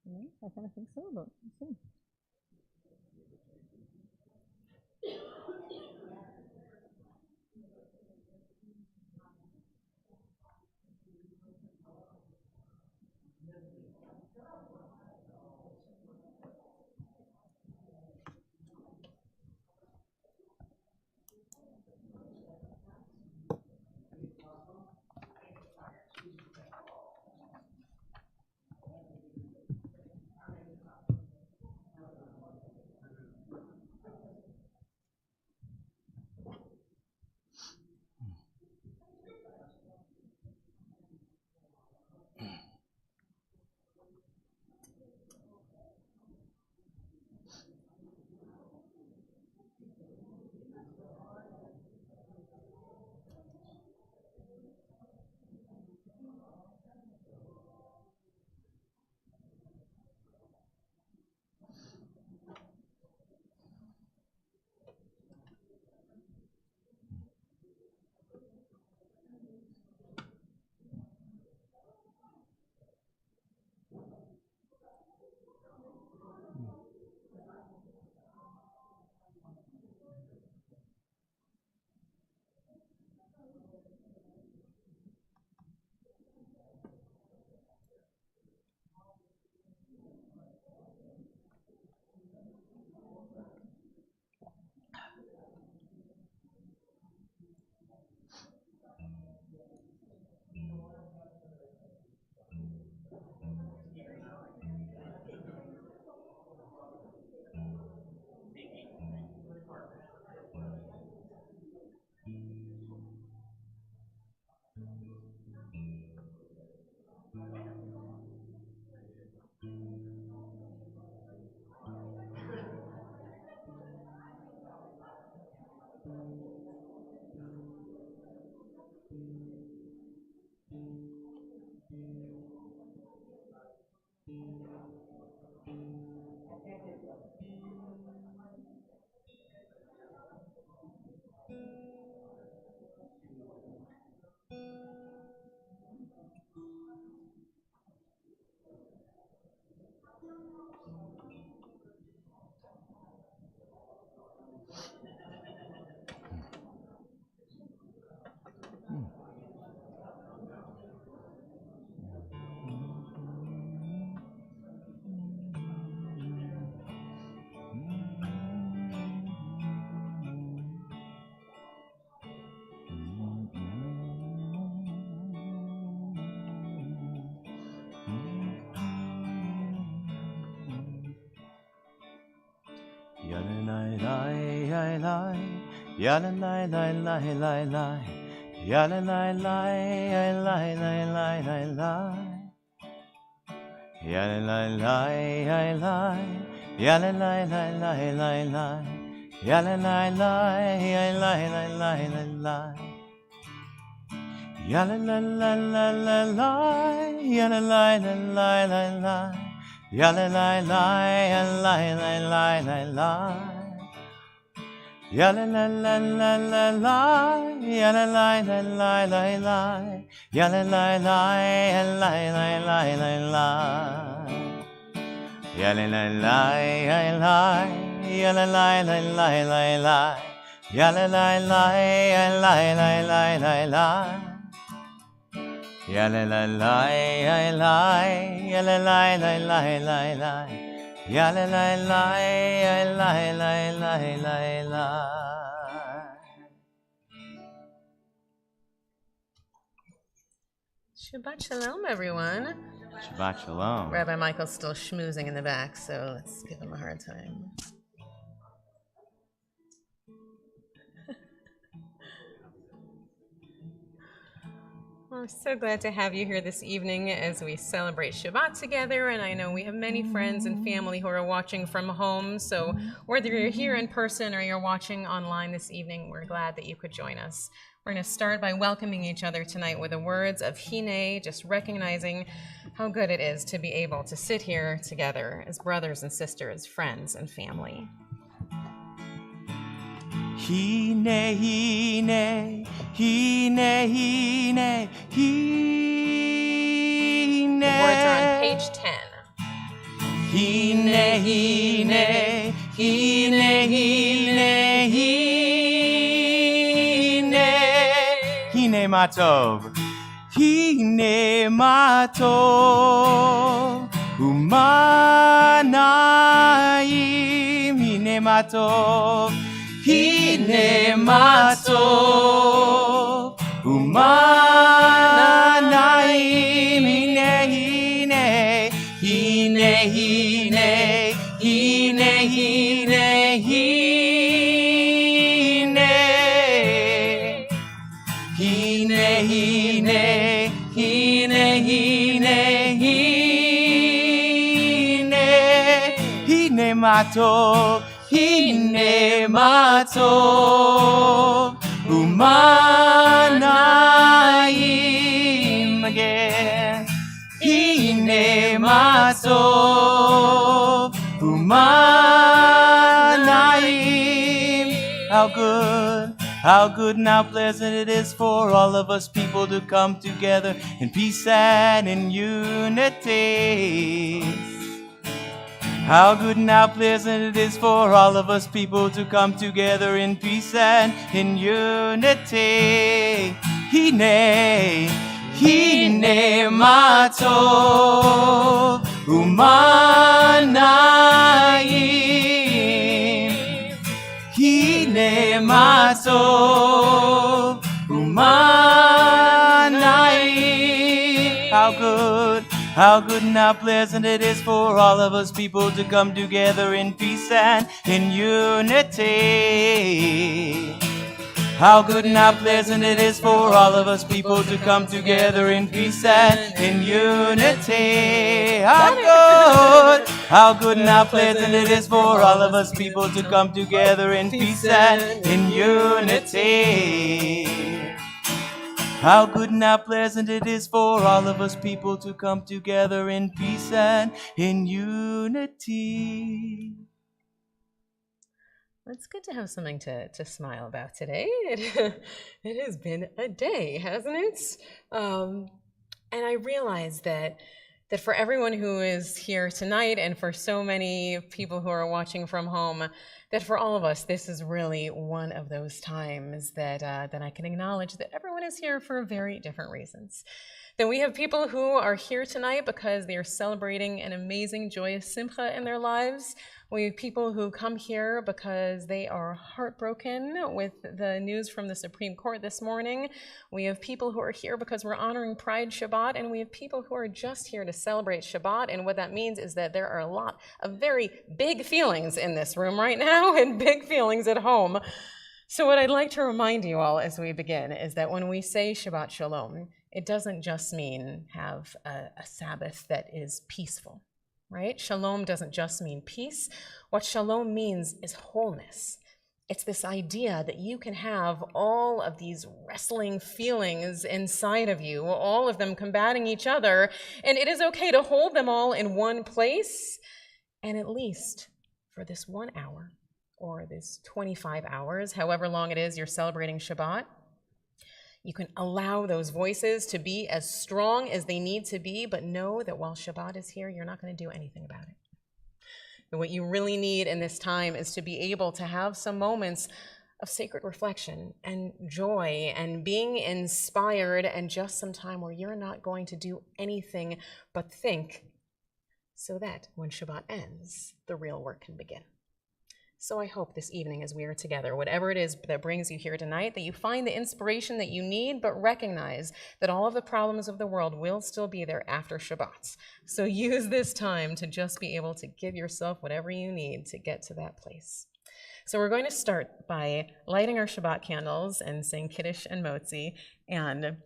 Yeah, I kind of think so, but we'll see. Ya la la la la la la, ya la la la la la la la la, ya la la la la la, ya la la la la la la, ya la la la la la la la, ya la la la la la la, ya la la la la la la, ya la la la la la la. Ya la la la la la la, ya la la la la la la, ya la la la la la la la la, Yalla la la la, yalla la la la la la, yalla la la la la la la la. Yalla la la la, yalla la la la la la, yalla la la la la la la. Shabbat shalom, everyone. Shabbat shalom. Rabbi Michael's still schmoozing in the back, so let's give him a hard time. Well, I'm so glad to have you here this evening as we celebrate Shabbat together, and I know we have many friends and family who are watching from home, so whether you're here in person or you're watching online this evening, we're glad that you could join us. We're going to start by welcoming each other tonight with the words of Hine, just recognizing how good it is to be able to sit here together as brothers and sisters, friends and family. Hine, hine, hine, hine, hine. The words are on page 10. Hine, hine, hine, hine, hine. Hine matov, hine matov, umanayim, hine matov. Hine matov, umanayim, hine, hine, hine, hine, hine, hine, hine, hine, hine, hine, hine matov. Hine matov, umanayim again. Hine matov, umanayim. How good and how pleasant it is for all of us people to come together in peace and in unity. How good and how pleasant it is for all of us people to come together in peace and in unity. Hine, hine matov, umanayim. Hine matov, umanayim. How good and how pleasant it is for all of us people to come together in peace and in unity. How good and how pleasant it is for all of us people to come together in peace and in unity. How good and how pleasant it is for all of us people to come together in peace and in unity. How good and how pleasant it is for all of us people to come together in peace and in unity. It's good to have something to smile about today. It has been a day, hasn't it? And I realize that for everyone who is here tonight and for so many people who are watching from home, that for all of us, this is really one of those times that I can acknowledge that everyone is here for very different reasons. That we have people who are here tonight because they are celebrating an amazing, joyous simcha in their lives. We have people who come here because they are heartbroken with the news from the Supreme Court this morning. We have people who are here because we're honoring Pride Shabbat, and we have people who are just here to celebrate Shabbat. And what that means is that there are a lot of very big feelings in this room right now and big feelings at home. So what I'd like to remind you all as we begin is that when we say Shabbat Shalom, it doesn't just mean have a Sabbath that is peaceful. Right? Shalom doesn't just mean peace. What shalom means is wholeness. It's this idea that you can have all of these wrestling feelings inside of you, all of them combating each other, and it is okay to hold them all in one place, and at least for this 1 hour, or this 25 hours, however long it is you're celebrating Shabbat, you can allow those voices to be as strong as they need to be, but know that while Shabbat is here, you're not going to do anything about it. And what you really need in this time is to be able to have some moments of sacred reflection and joy and being inspired, and just some time where you're not going to do anything but think, so that when Shabbat ends, the real work can begin. So I hope this evening, as we are together, whatever it is that brings you here tonight, that you find the inspiration that you need, but recognize that all of the problems of the world will still be there after Shabbat. So use this time to just be able to give yourself whatever you need to get to that place. So we're going to start by lighting our Shabbat candles and saying Kiddush and Motzi. And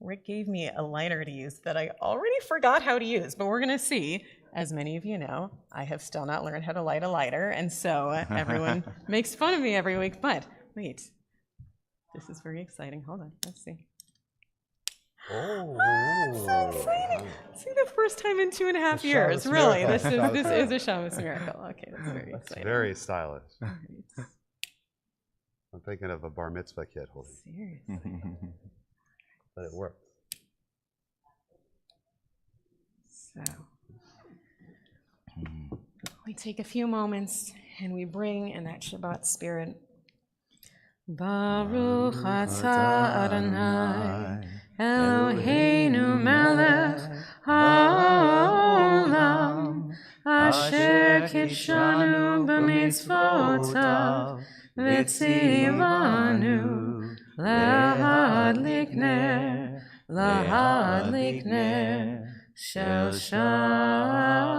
Rick gave me a lighter to use that I already forgot how to use, but we're going to see. As many of you know, I have still not learned how to light a lighter, and so everyone makes fun of me every week. But wait, this is very exciting. Hold on, let's see. Oh, it's so exciting! See, the first time in 2.5 years. Really, this is a Shabbos miracle. Okay, that's very exciting. Very stylish. Right. I'm thinking of a bar mitzvah kid holding. Seriously. But it works. So we take a few moments and we bring in that Shabbat spirit. Baruch atah Adonai Eloheinu melech haolam asher kidshanu b'mitzvotav v'tzivanu lahadlik ner shel Shabbat.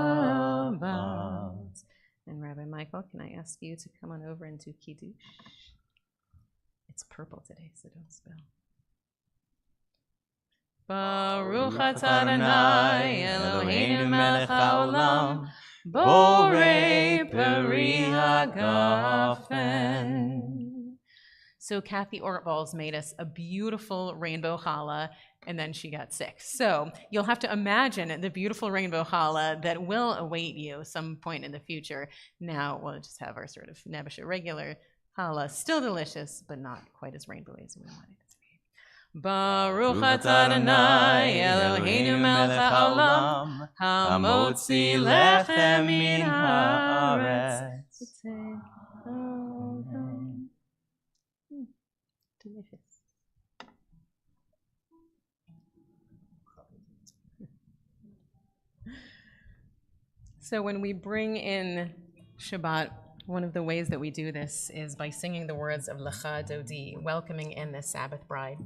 And Rabbi Michael, can I ask you to come on over into Kiddush? It's purple today, so don't spill. Baruch atah Adonai Eloheinu melech haolam borei peri hagafen. So Kathy Ortvalls made us a beautiful rainbow challah, and then she got sick. So you'll have to imagine the beautiful rainbow challah that will await you some point in the future. Now we'll just have our sort of nebusha regular challah, still delicious, but not quite as rainbowy as we wanted it to be. Baruch atah Adonai Eloheinu melech haolam hamotzi lechem min haaretz. Delicious. So when we bring in Shabbat, one of the ways that we do this is by singing the words of Lecha Dodi, welcoming in the Sabbath bride.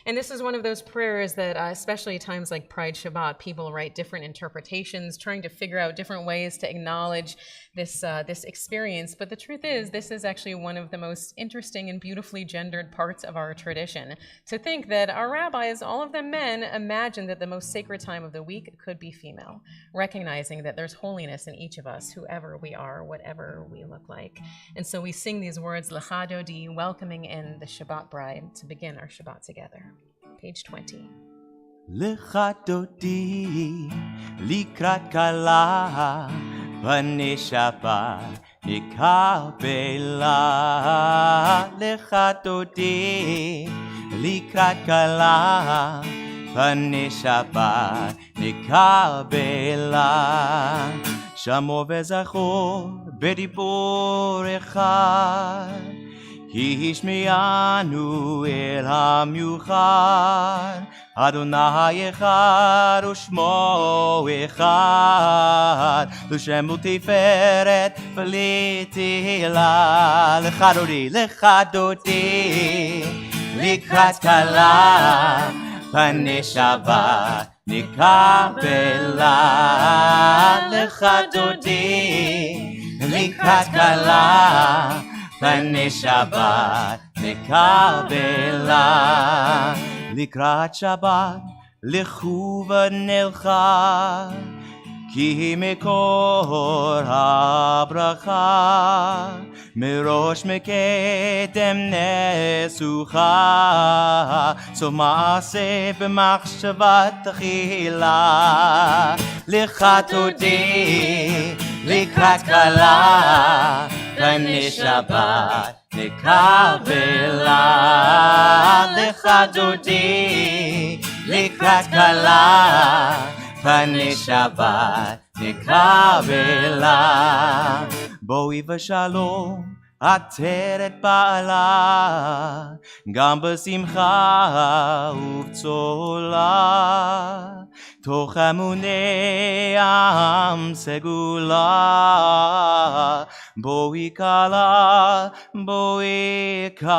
And this is one of those prayers that, especially times like Pride Shabbat, people write different interpretations, trying to figure out different ways to acknowledge this experience. But the truth is, this is actually one of the most interesting and beautifully gendered parts of our tradition. To think that our rabbis, all of them men, imagined that the most sacred time of the week could be female, recognizing that there's holiness in each of us, whoever we are, whatever we look like. And so we sing these words, Lecha Dodi, welcoming in the Shabbat bride, to begin our Shabbat together. Page 20. Lecha Dodi likrat kala b'nei Shabbat nikabela. Lecha Dodi likrat kala b'nei Shabbat nikabela. Shamo v'zachor b'dibor echad Hishmeyanu el hamiuchad Adonai echad u'shmo echad L'shem u'tiferet v'litila. Lecha Dodi likrat kala b'nei Shabbat nikabela. Lecha Dodi likrat kala b'nei Shabbat nikabela. Likrat Shabbat lechu v'nelcha ki mekor habracha merosh mekedem nesucha so maaseh b'machshavat tchila. Lecha Dodi likrat kala b'nei Shabbat nikabela. Lecha Dodi likrat kala b'nei Shabbat נקבלה. בואי ושלום עטרת בעלה, גם בשמחה ובצולה, תוך אמוני עם סגולה. בואי כלה, בואי כלה.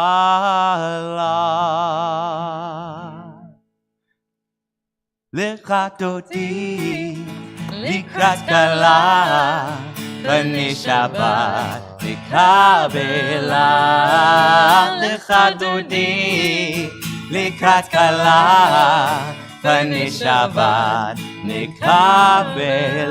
לקראת דודי, לקראת כלה, בני שבת נקבלה. לקראת דודי, לקראת כלה, בני שבת נקבלה.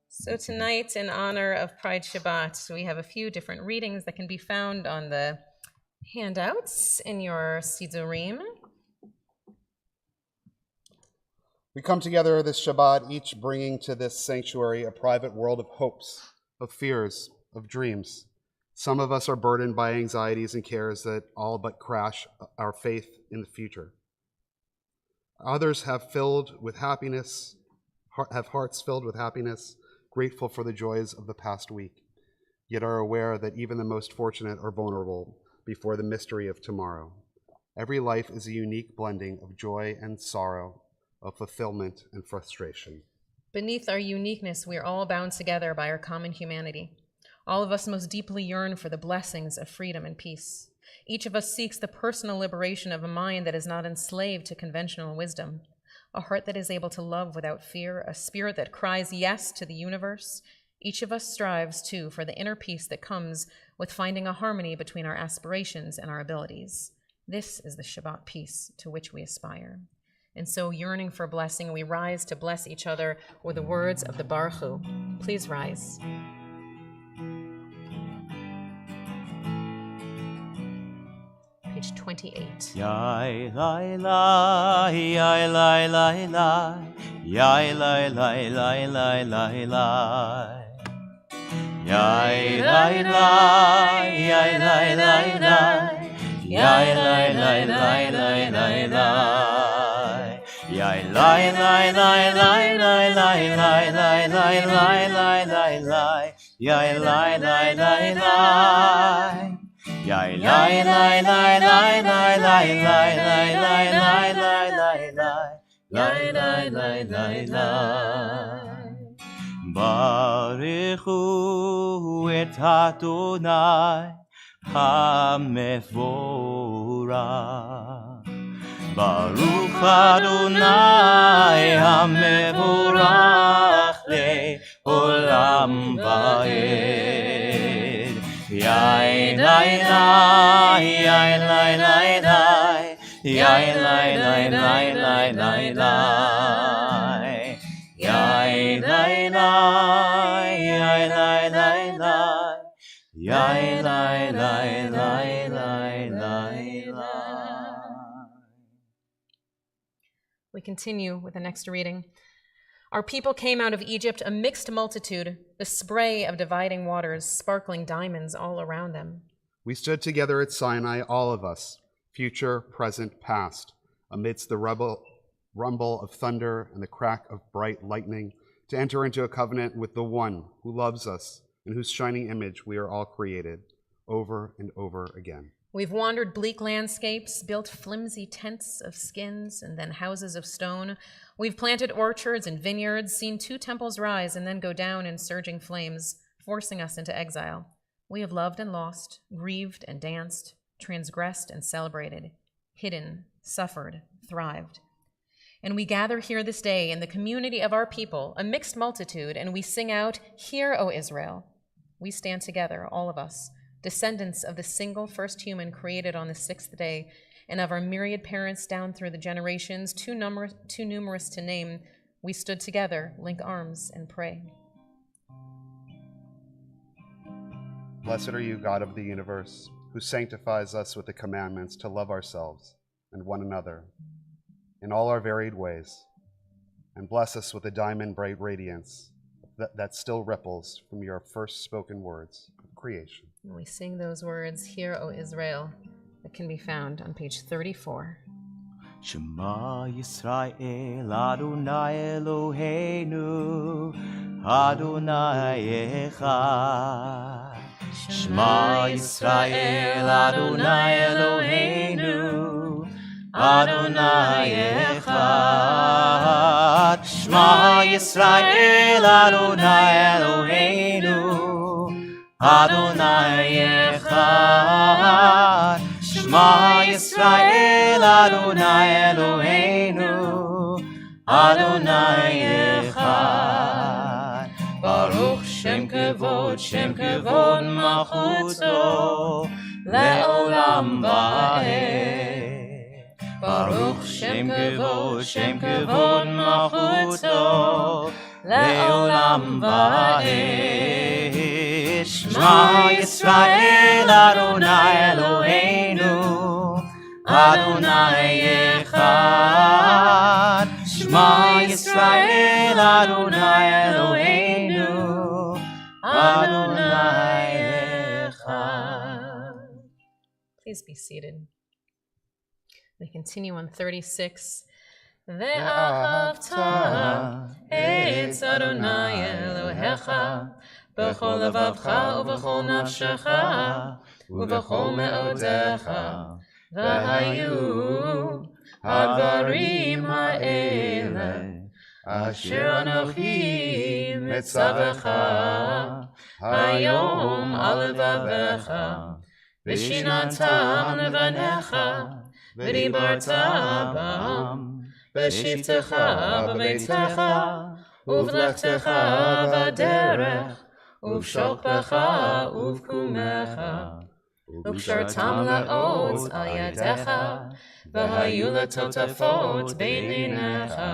So tonight, in honor of Pride Shabbat, we have a few different readings that can be found on the handouts in your Sidurim. We come together this Shabbat, each bringing to this sanctuary a private world of hopes, of fears, of dreams. Some of us are burdened by anxieties and cares that all but crash our faith in the future. Others have hearts filled with happiness, grateful for the joys of the past week, yet are aware that even the most fortunate are vulnerable before the mystery of tomorrow. Every life is a unique blending of joy and sorrow, of fulfillment and frustration. Beneath our uniqueness, we are all bound together by our common humanity. All of us most deeply yearn for the blessings of freedom and peace. Each of us seeks the personal liberation of a mind that is not enslaved to conventional wisdom, a heart that is able to love without fear, a spirit that cries yes to the universe. Each of us strives, too, for the inner peace that comes with finding a harmony between our aspirations and our abilities. This is the Shabbat peace to which we aspire. And so, yearning for blessing, we rise to bless each other with the words of the Baruch Hu. Please rise. Page 28. Yai lai lai, yai lai lai lai, yai lai lai lai lai lai lai. Yai lai lai, yai lai lai lai, yai lai lai lai lai lai lai. Yai lai lai lai lai lai lai lai lai lai lai lai lai lai. Yai lai lai lai lai. Yai lai lai lai lai lai lai lai lai lai lai lai lai lai lai lai lai. Baruchu et Adonai HaMevorach. Baruch Adonai HaMevorach le'olam va'ed. Yai lai lai, yai lai lai lai, yai lai lai lai lai lai lai. Yai lai lai, yai lai lai lai, yai lai lai lai lai lai lai. We continue with the next reading. Our people came out of Egypt, a mixed multitude, the spray of dividing waters, sparkling diamonds all around them. We stood together at Sinai, all of us, future, present, past, amidst the rumble of thunder and the crack of bright lightning, to enter into a covenant with the one who loves us, in whose shining image we are all created, over and over again. We've wandered bleak landscapes, built flimsy tents of skins and then houses of stone. We've planted orchards and vineyards, seen 2 temples rise and then go down in surging flames, forcing us into exile. We have loved and lost, grieved and danced, transgressed and celebrated, hidden, suffered, thrived. And we gather here this day in the community of our people, a mixed multitude, and we sing out, "Hear, O Israel." We stand together, all of us, descendants of the single first human created on the 6th day, and of our myriad parents down through the generations, too numerous to name. We stood together, link arms, and pray. Blessed are you, God of the universe, who sanctifies us with the commandments to love ourselves and one another in all our varied ways, and bless us with the diamond-bright radiance that still ripples from your first spoken words of creation. And we sing those words, "Hear, O Israel," that can be found on page 34. Shema Yisrael Adonai Eloheinu Adonai Echad. Shema Yisrael Adonai Eloheinu Adonai Echad. Shema Yisrael Adonai Eloheinu Adonai Echad. Shema Yisrael Adonai Eloheinu Adonai Echad. Baruch Shem Kevod Malchuto Le'olam Va'ed. Baruch Shem Kevod Malchuto Le'olam Va'ed. Shema Yisrael Adonai Eloheinu Adonai Echad. Shema Yisrael Adonai Eloheinu Adonai Echad. Please be seated. We continue on 36. Ve'ahavta et Adonai Elohecha b'chol levavcha u'b'chol nafshecha u'b'chol me'odecha v'hayu hadvarim ha'ele asher anochi metzavecha hayom al levavecha v'shinatam levanecha v'dibarta bam v'shivtecha b'beitecha uv'lechtecha v'derech uv'shokpecha uv'kumecha uv'shartam la'ot al yadecha v'hayu letotafot bein einecha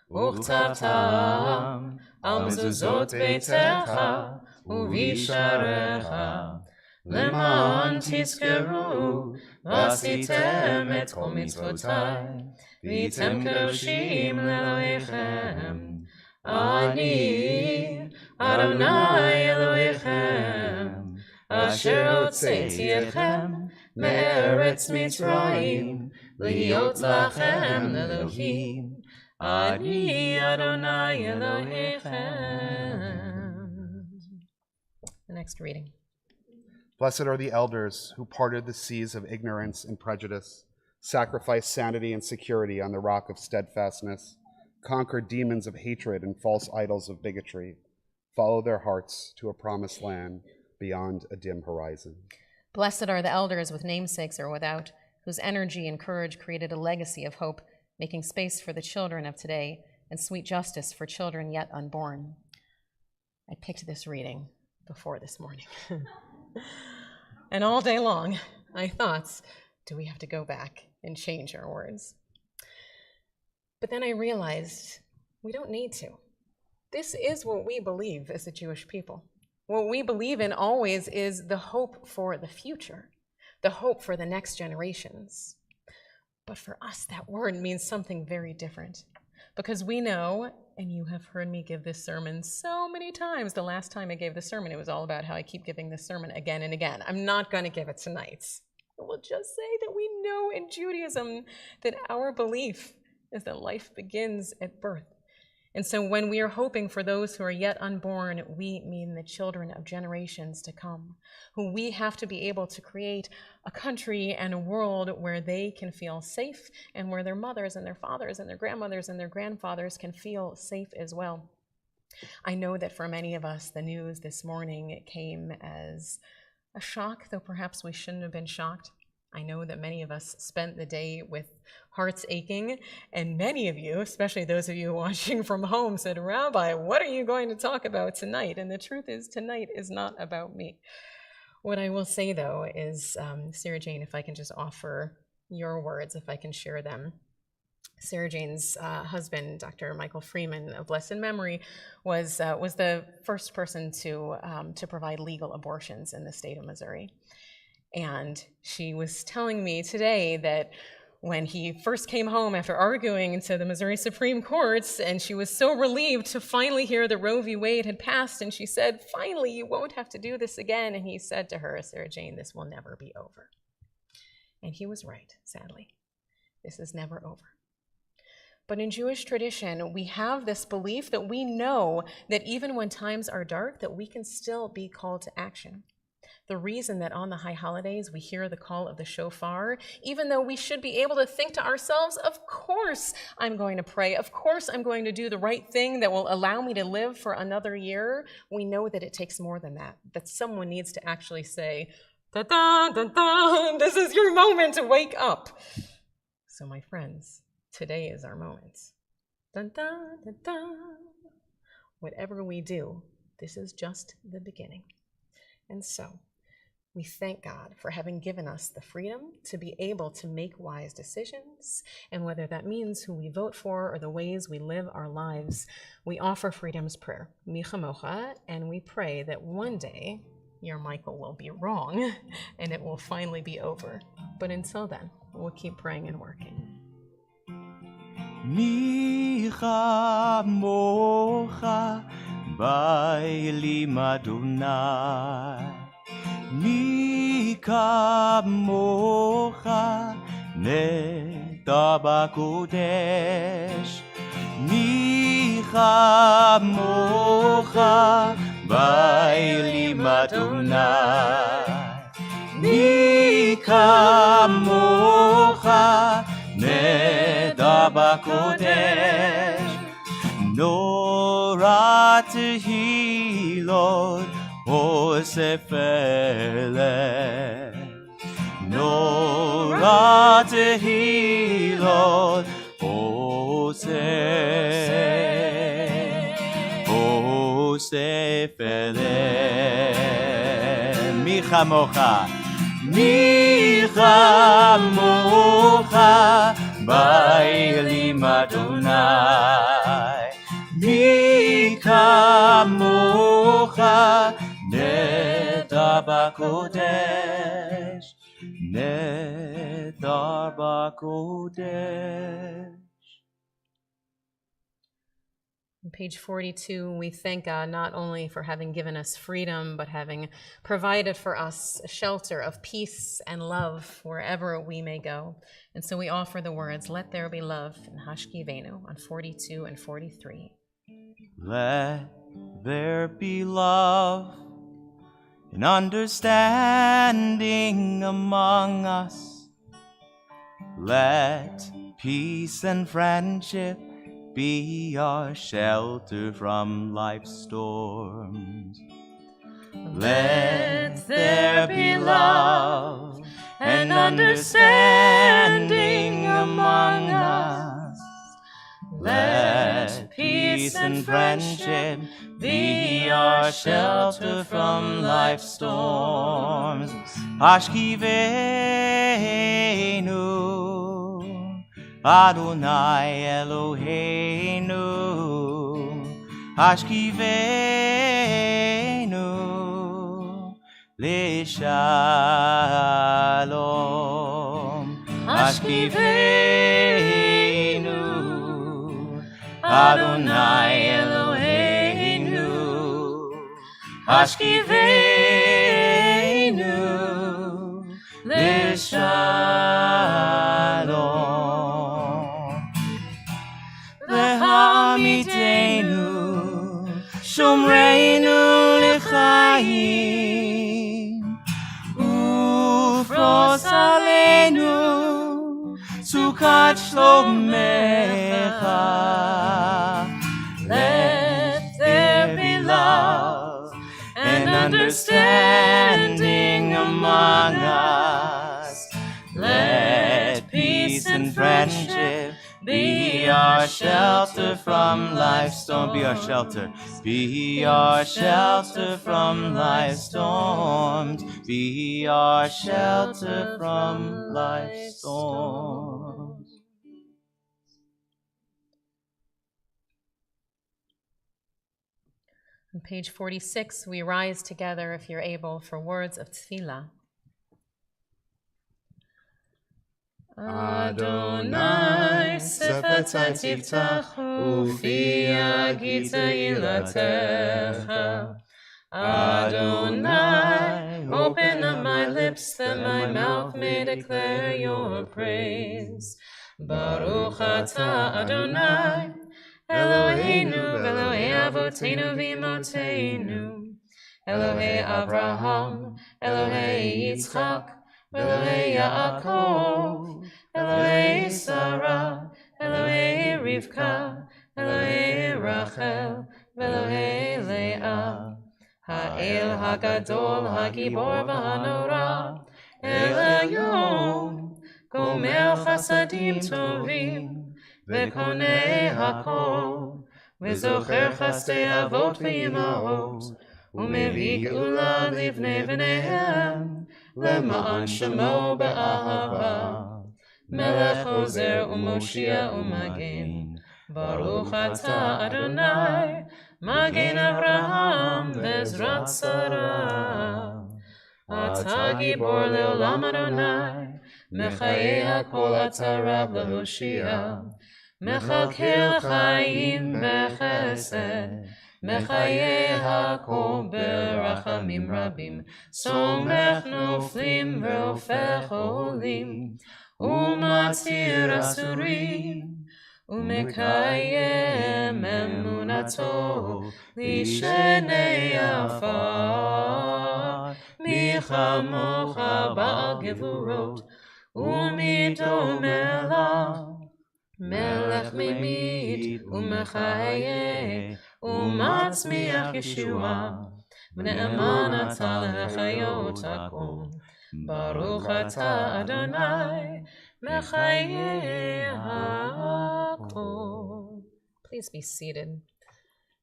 uchtavtam al mezuzot beitecha uv'isharecha leman tizkeru v'asitem et kol mitzvotai v'yitem kedoshim le'elohechem ani Adonai Elohechem asher hotzeiti etchem me'eretz Mitzrayim liot lachem Elohim ani Adonai Elohechem. The next reading. Blessed are the elders who parted the seas of ignorance and prejudice, sacrificed sanity and security on the rock of steadfastness, conquered demons of hatred and false idols of bigotry, follow their hearts to a promised land beyond a dim horizon. Blessed are the elders with namesakes or without, whose energy and courage created a legacy of hope, making space for the children of today and sweet justice for children yet unborn. I picked this reading before this morning. And all day long, I thought, do we have to go back and change our words? But then I realized we don't need to. This is what we believe as a Jewish people. What we believe in always is the hope for the future, the hope for the next generations. But for us, that word means something very different. Because we know, and you have heard me give this sermon so many times. The last time I gave the sermon, it was all about how I keep giving this sermon again and again. I'm not going to give it tonight. I will just say that we know in Judaism that our belief is that life begins at birth. And so when we are hoping for those who are yet unborn, we mean the children of generations to come, who we have to be able to create a country and a world where they can feel safe and where their mothers and their fathers and their grandmothers and their grandfathers can feel safe as well. I know that for many of us, the news this morning came as a shock, though perhaps we shouldn't have been shocked. I know that many of us spent the day with hearts aching, and many of you, especially those of you watching from home, said, Rabbi, what are you going to talk about tonight? And the truth is, tonight is not about me. What I will say, though, is, Sarah Jane, if I can just offer your words, if I can share them. Sarah Jane's husband, Dr. Michael Freeman of blessed memory, was the first person to provide legal abortions in the state of Missouri. And she was telling me today that when he first came home after arguing to the Missouri Supreme Court, and she was so relieved to finally hear that Roe v. Wade had passed, and she said, finally, you won't have to do this again. And he said to her, Sarah Jane, this will never be over. And he was right, sadly. This is never over. But in Jewish tradition, we have this belief that we know that even when times are dark, that we can still be called to action. The reason that on the high holidays we hear the call of the shofar, even though we should be able to think to ourselves, of course I'm going to pray, of course I'm going to do the right thing that will allow me to live for another year, we know that it takes more than that someone needs to actually say, da-da, da-da, this is your moment to wake up. So my friends, today is our moment. Da-da, da-da. Whatever we do, this is just the beginning. And so, we thank God for having given us the freedom to be able to make wise decisions, and whether that means who we vote for or the ways we live our lives, we offer freedom's prayer, Mi Chamocha, and we pray that one day your Michael will be wrong and it will finally be over. But until then, we'll keep praying and working. Mi Chamocha Bailim Adonai Mi kamocha neda b'kodesh Mi chamocha bailim Adonai Mi kamocha neda b'kodesh Nora tehilot Osefele Nora tehilot Osefele Mi chamocha bailim Adonai Mi kamocha neda b'kodesh neda b'kodesh. On page 42, we thank God not only for having given us freedom, but having provided for us a shelter of peace and love wherever we may go. And so we offer the words, let there be love, in Hashkivenu on 42 and 43. Let there be love and understanding among us. Let peace and friendship be our shelter from life's storms. Let there be love and understanding among us. Let peace and friendship be our shelter from life's storms. Hashkivenu Adonai Eloheinu Hashkivenu L'Shalom Hashkivenu Adonai Eloheinu Hashkivenu L'Shalom V'hamitenu Shomreinu L'chaim Ufros Aleinu Sukat Shlomecha. Let there be love and understanding among us. Let peace and friendship be our shelter from life's storm. Be our shelter. Be our shelter from life's storms. Be our shelter from life's storms. On page 46, we rise together, if you're able, for words of tefillah. Adonai, sefatai tiftach, ufi agita ilatecha. Adonai, open up my lips that my mouth may declare your praise. Baruch atah Adonai, Eloheinu v'Elohei Avotenu v'Imotenu, Elohei Avraham, Elohei Yitzchak, Elohei Yaakov, Elohei Sarah, Elohei Rivka, Elohei Rachel, Elohei Leah, Ha'el Hagadol Hagibor v'Hanora, El Elyon, Gomer Chasadim Tovim, V'Konei Hakol, V'Zocher Chasdei Avot v'Imahot, U'Mevi Geula Livnei V'neihem, Lema'an Shemo B'Ahava, Melech Ozer U'Moshia U'Magen, Baruch atah Adonai, Magen Avraham V'Ezrat Sarah. Atah Gibor Le'olam Adonai, Mechayei HaKol atah Rav Lehoshia, Mechalkel Chaim B'Chesed, Mechayei HaKol B'Rachamim Rabim, Somech Noflim V'Ofech Olim, U'Matir Asurim, U'Mekayem Emunato Lishenei Afar, Michamocha Ba'al Gevurot, U'Midomela, Melech Mimid, U'Mechaye, U'Matzmiach Yeshua, V'ne'eman atah lehachayot hakol, Baruch atah Adonai, Mechayei hakol. Please be seated.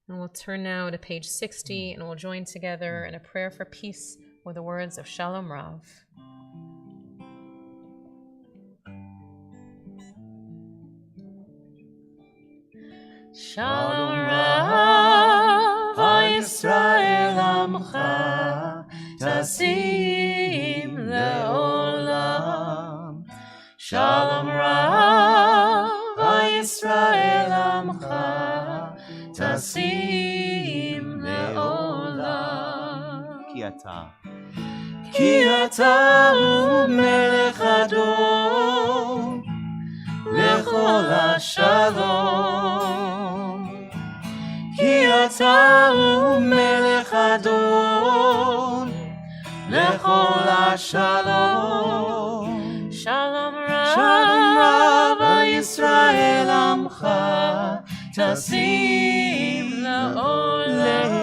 And we'll turn now to page 60, and we'll join together in a prayer for peace with the words of Shalom Rav. Shalom Rav, Yisrael Amcha, Tasim Le'olam. Shalom Rav, Yisrael Amcha, Tasim Le'olam. Ki ata u'melech Adon, Lechol HaShalom. Ki ata u'melech Adon, Lechol HaShalom. Shalom Rav, Yisrael Amcha, Tasim Le'olam.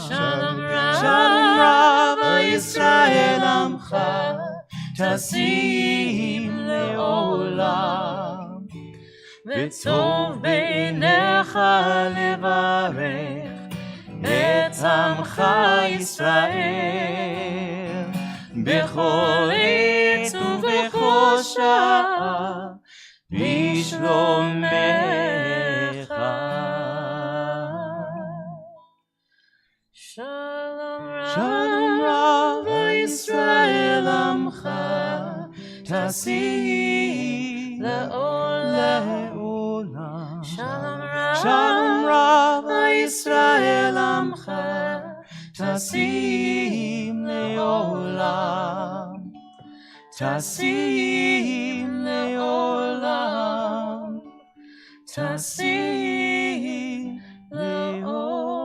Shalom Rav, Yisrael Amcha, Tasim Le'olam. V'tov beinecha levarech et Amcha Yisrael, bechol etz uvechol sha'ah, bishlomecha. Shalom Rav, Yisrael Amcha, Tasim Le'olam. Shalom Rav, Yisrael Amcha, Tasim Le'olam. Tasim Le'olam. Tasim Le'olam.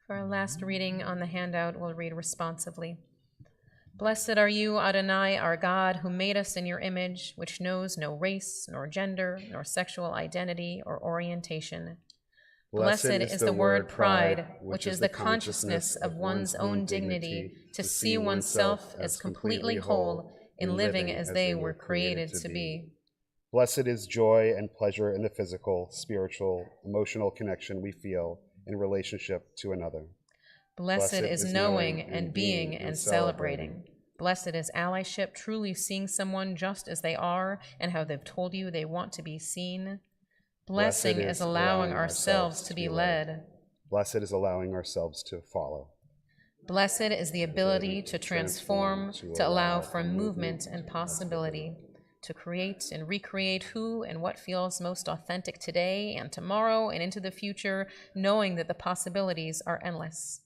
For our last reading on the handout, we'll read responsively. Blessed are you, Adonai, our God, who made us in your image, which knows no race, nor gender, nor sexual identity or orientation. Blessed is the word pride, which is the consciousness of one's own dignity, to see oneself as completely whole in living as they were created to be. Blessed is joy and pleasure in the physical, spiritual, emotional connection we feel in relationship to another. Blessed is knowing and being and celebrating. Blessed is allyship, truly seeing someone just as they are and how they've told you they want to be seen. Blessing is allowing ourselves to be led. Blessed is allowing ourselves to follow. Blessed is the ability to transform, to allow for movement and possibility, to create and recreate who and what feels most authentic today and tomorrow and into the future, knowing that the possibilities are endless.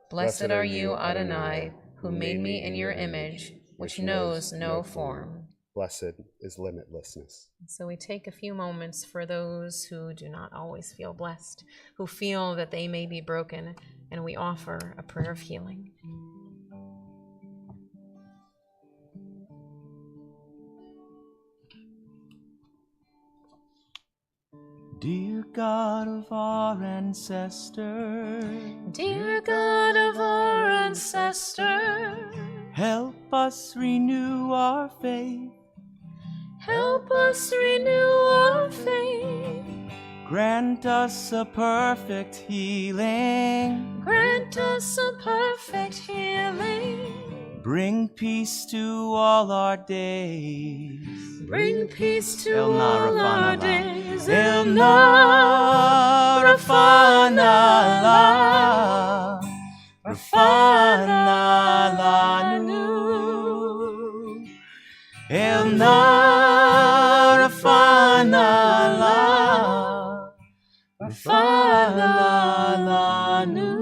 Blessed are you, Adonai, who made me in your image, which knows no form. Blessed is limitlessness. So we take a few moments for those who do not always feel blessed, who feel that they may be broken, and we offer a prayer of healing. Dear God of our ancestors, Dear God of our ancestors, help us renew our faith. help us renew our faith. Grant us a perfect healing. Grant us a perfect healing. Bring peace to all our days. Bring peace to El all our Narafana days. El Narafana la Rafana la nu El Narafana la Rafana la nu.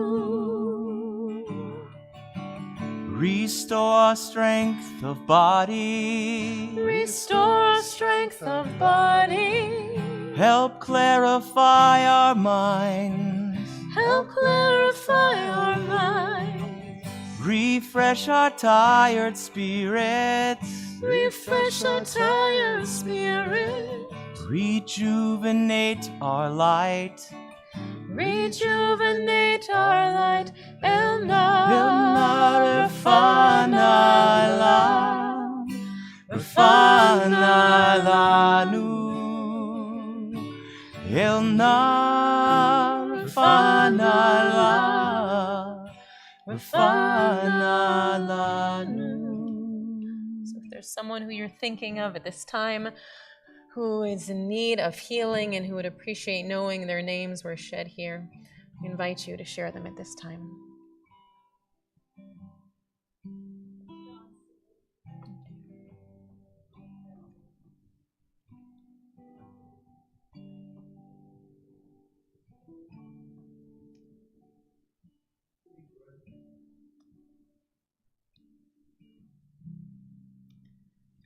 Restore our strength of body. Restore our strength of body. Help clarify our minds. Help clarify our minds. Refresh our tired spirits. Refresh our tired spirit. Rejuvenate our light. Rejuvenate our light. El Narafana la Rafana la nu El Narafana la Rafana la nu. So if there's someone who you're thinking of at this time who is in need of healing and who would appreciate knowing their names were shed here, we invite you to share them at this time.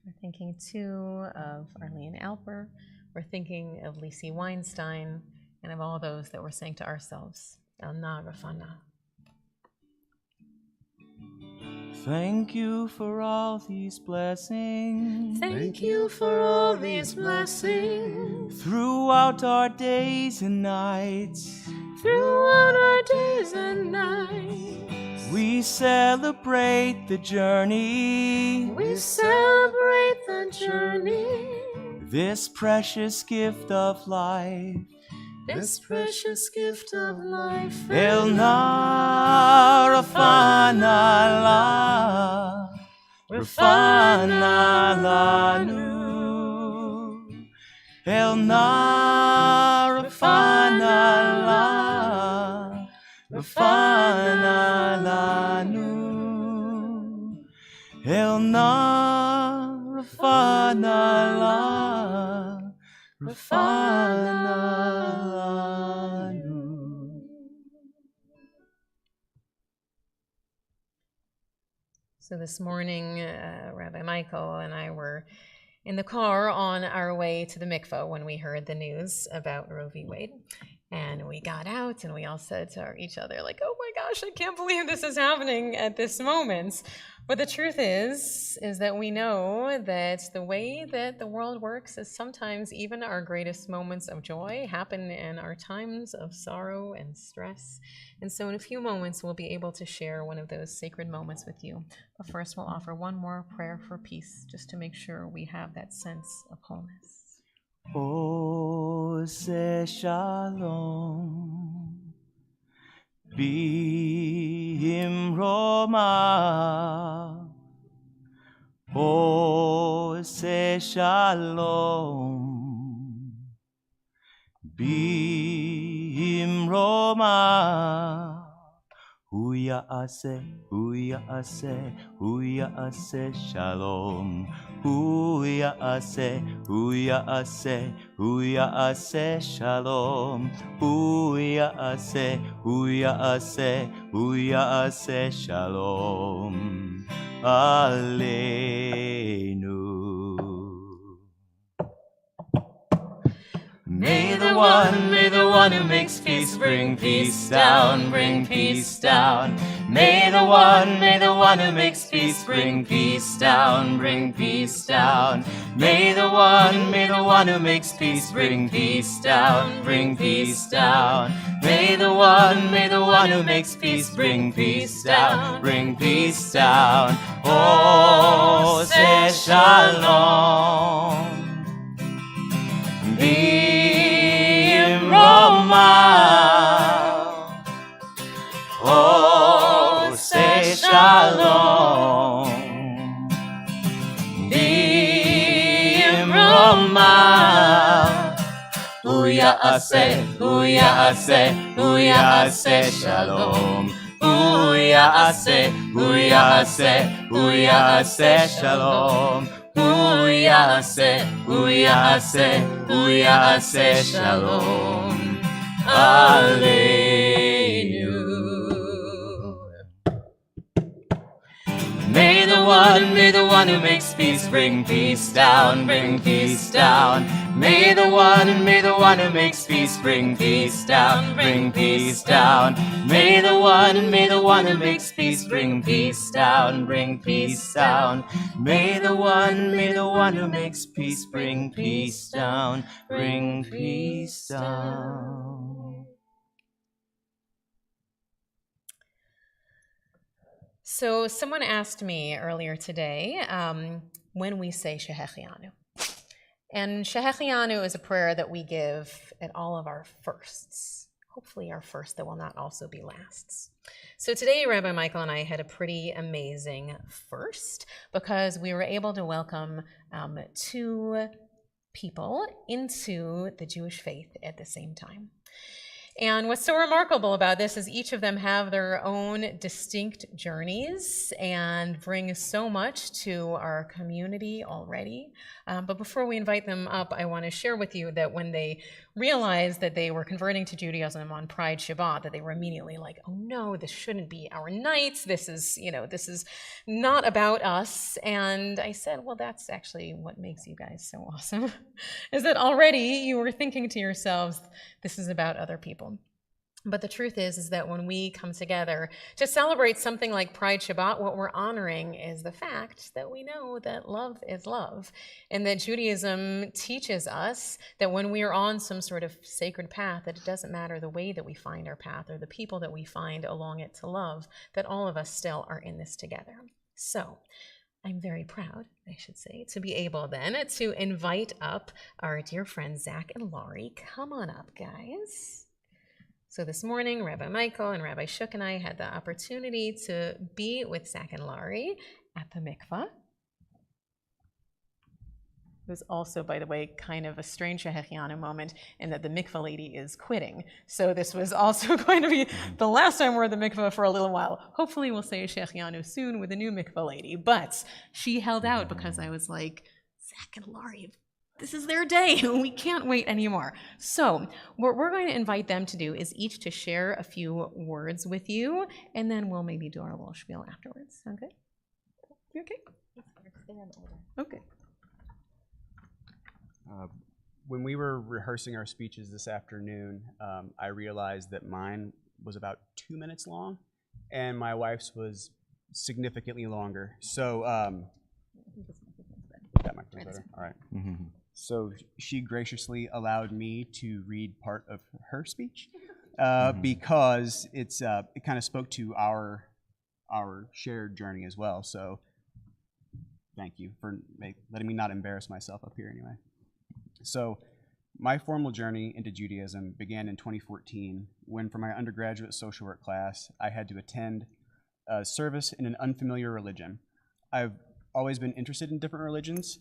We're thinking too of Arlene Alper. We're thinking of Lisi Weinstein and of all those that we're saying to ourselves. El Narafana. Thank you for all these blessings. Thank you for all these blessings. Throughout our days and nights. Throughout our days and nights. We celebrate the journey. We celebrate the journey. This precious gift of life. This precious gift of life. El Narafana la Rafana la nu El Narafana la Rafana la nu El Narafana la Rafana la nu. So this morning, Rabbi Michael and I were in the car on our way to the mikvah when we heard the news about Roe v. Wade. And we got out and we all said to each other, like, oh my gosh, I can't believe this is happening at this moment. But the truth is that we know that the way that the world works is sometimes even our greatest moments of joy happen in our times of sorrow and stress. And so in a few moments, we'll be able to share one of those sacred moments with you. But first, we'll offer one more prayer for peace, just to make sure we have that sense of wholeness. Ose shalom bimroma. Ose shalom bimroma. Huya'ase, huya'ase, huya'ase shalom. Huya'ase, huya'ase, huya'ase shalom. Huya'ase, huya'ase, huya'ase shalom. Aleinu. May the one who makes peace bring peace down, bring peace down. May the one who makes peace bring peace down, bring peace down. May the one who makes peace bring peace down, bring peace down. May the one who makes peace bring peace down, bring peace down. Oh, say shalom. Roma. Oh, say shalom. Bim Roma. Huya'ase, huya'ase, huya'ase shalom. Huya'ase, huya'ase, huya'ase shalom. Huya'ase, huya'ase, huya'ase shalom. Aleinu. May the one who makes peace bring peace down, bring peace down. May the one who makes peace bring peace down, bring peace down. May the one who makes peace bring peace down, bring peace down. May the one who makes peace bring peace down, bring peace down. So someone asked me earlier today when we say Shehechianu. And Shehechianu is a prayer that we give at all of our firsts. Hopefully our first that will not also be lasts. So today, Rabbi Michael and I had a pretty amazing first because we were able to welcome 2 people into the Jewish faith at the same time. And what's so remarkable about this is each of them have their own distinct journeys and bring so much to our community already. But before we invite them up, I want to share with you that when they realized that they were converting to Judaism on Pride Shabbat, that they were immediately like, oh no, this shouldn't be our night. This is not about us. And I said, well, that's actually what makes you guys so awesome, is that already you were thinking to yourselves, this is about other people. But the truth is that when we come together to celebrate something like Pride Shabbat, what we're honoring is the fact that we know that love is love, and that Judaism teaches us that when we are on some sort of sacred path, that it doesn't matter the way that we find our path or the people that we find along it to love, that all of us still are in this together. So I'm very proud, I should say, to be able then to invite up our dear friends Zach and Laurie. Come on up, guys. So this morning, Rabbi Michael and Rabbi Shook and I had the opportunity to be with Zach and Laurie at the mikvah. It was also, by the way, kind of a strange Shehechianu moment in that the mikvah lady is quitting. So this was also going to be the last time we're at the mikvah for a little while. Hopefully we'll say Shehechianu soon with a new mikvah lady. But she held out because I was like, Zach and Laurie, this is their day. We can't wait anymore. So what we're going to invite them to do is each to share a few words with you, and then we'll maybe do our little spiel afterwards. Sound good? You okay? Okay. When we were rehearsing our speeches this afternoon, I realized that mine was about 2 minutes long, and my wife's was significantly longer. So that might be better. All right. Mm-hmm. So she graciously allowed me to read part of her speech because it kind of spoke to our shared journey as well. So thank you for letting me not embarrass myself up here anyway. So my formal journey into Judaism began in 2014 when, for my undergraduate social work class, I had to attend a service in an unfamiliar religion. I've always been interested in different religions.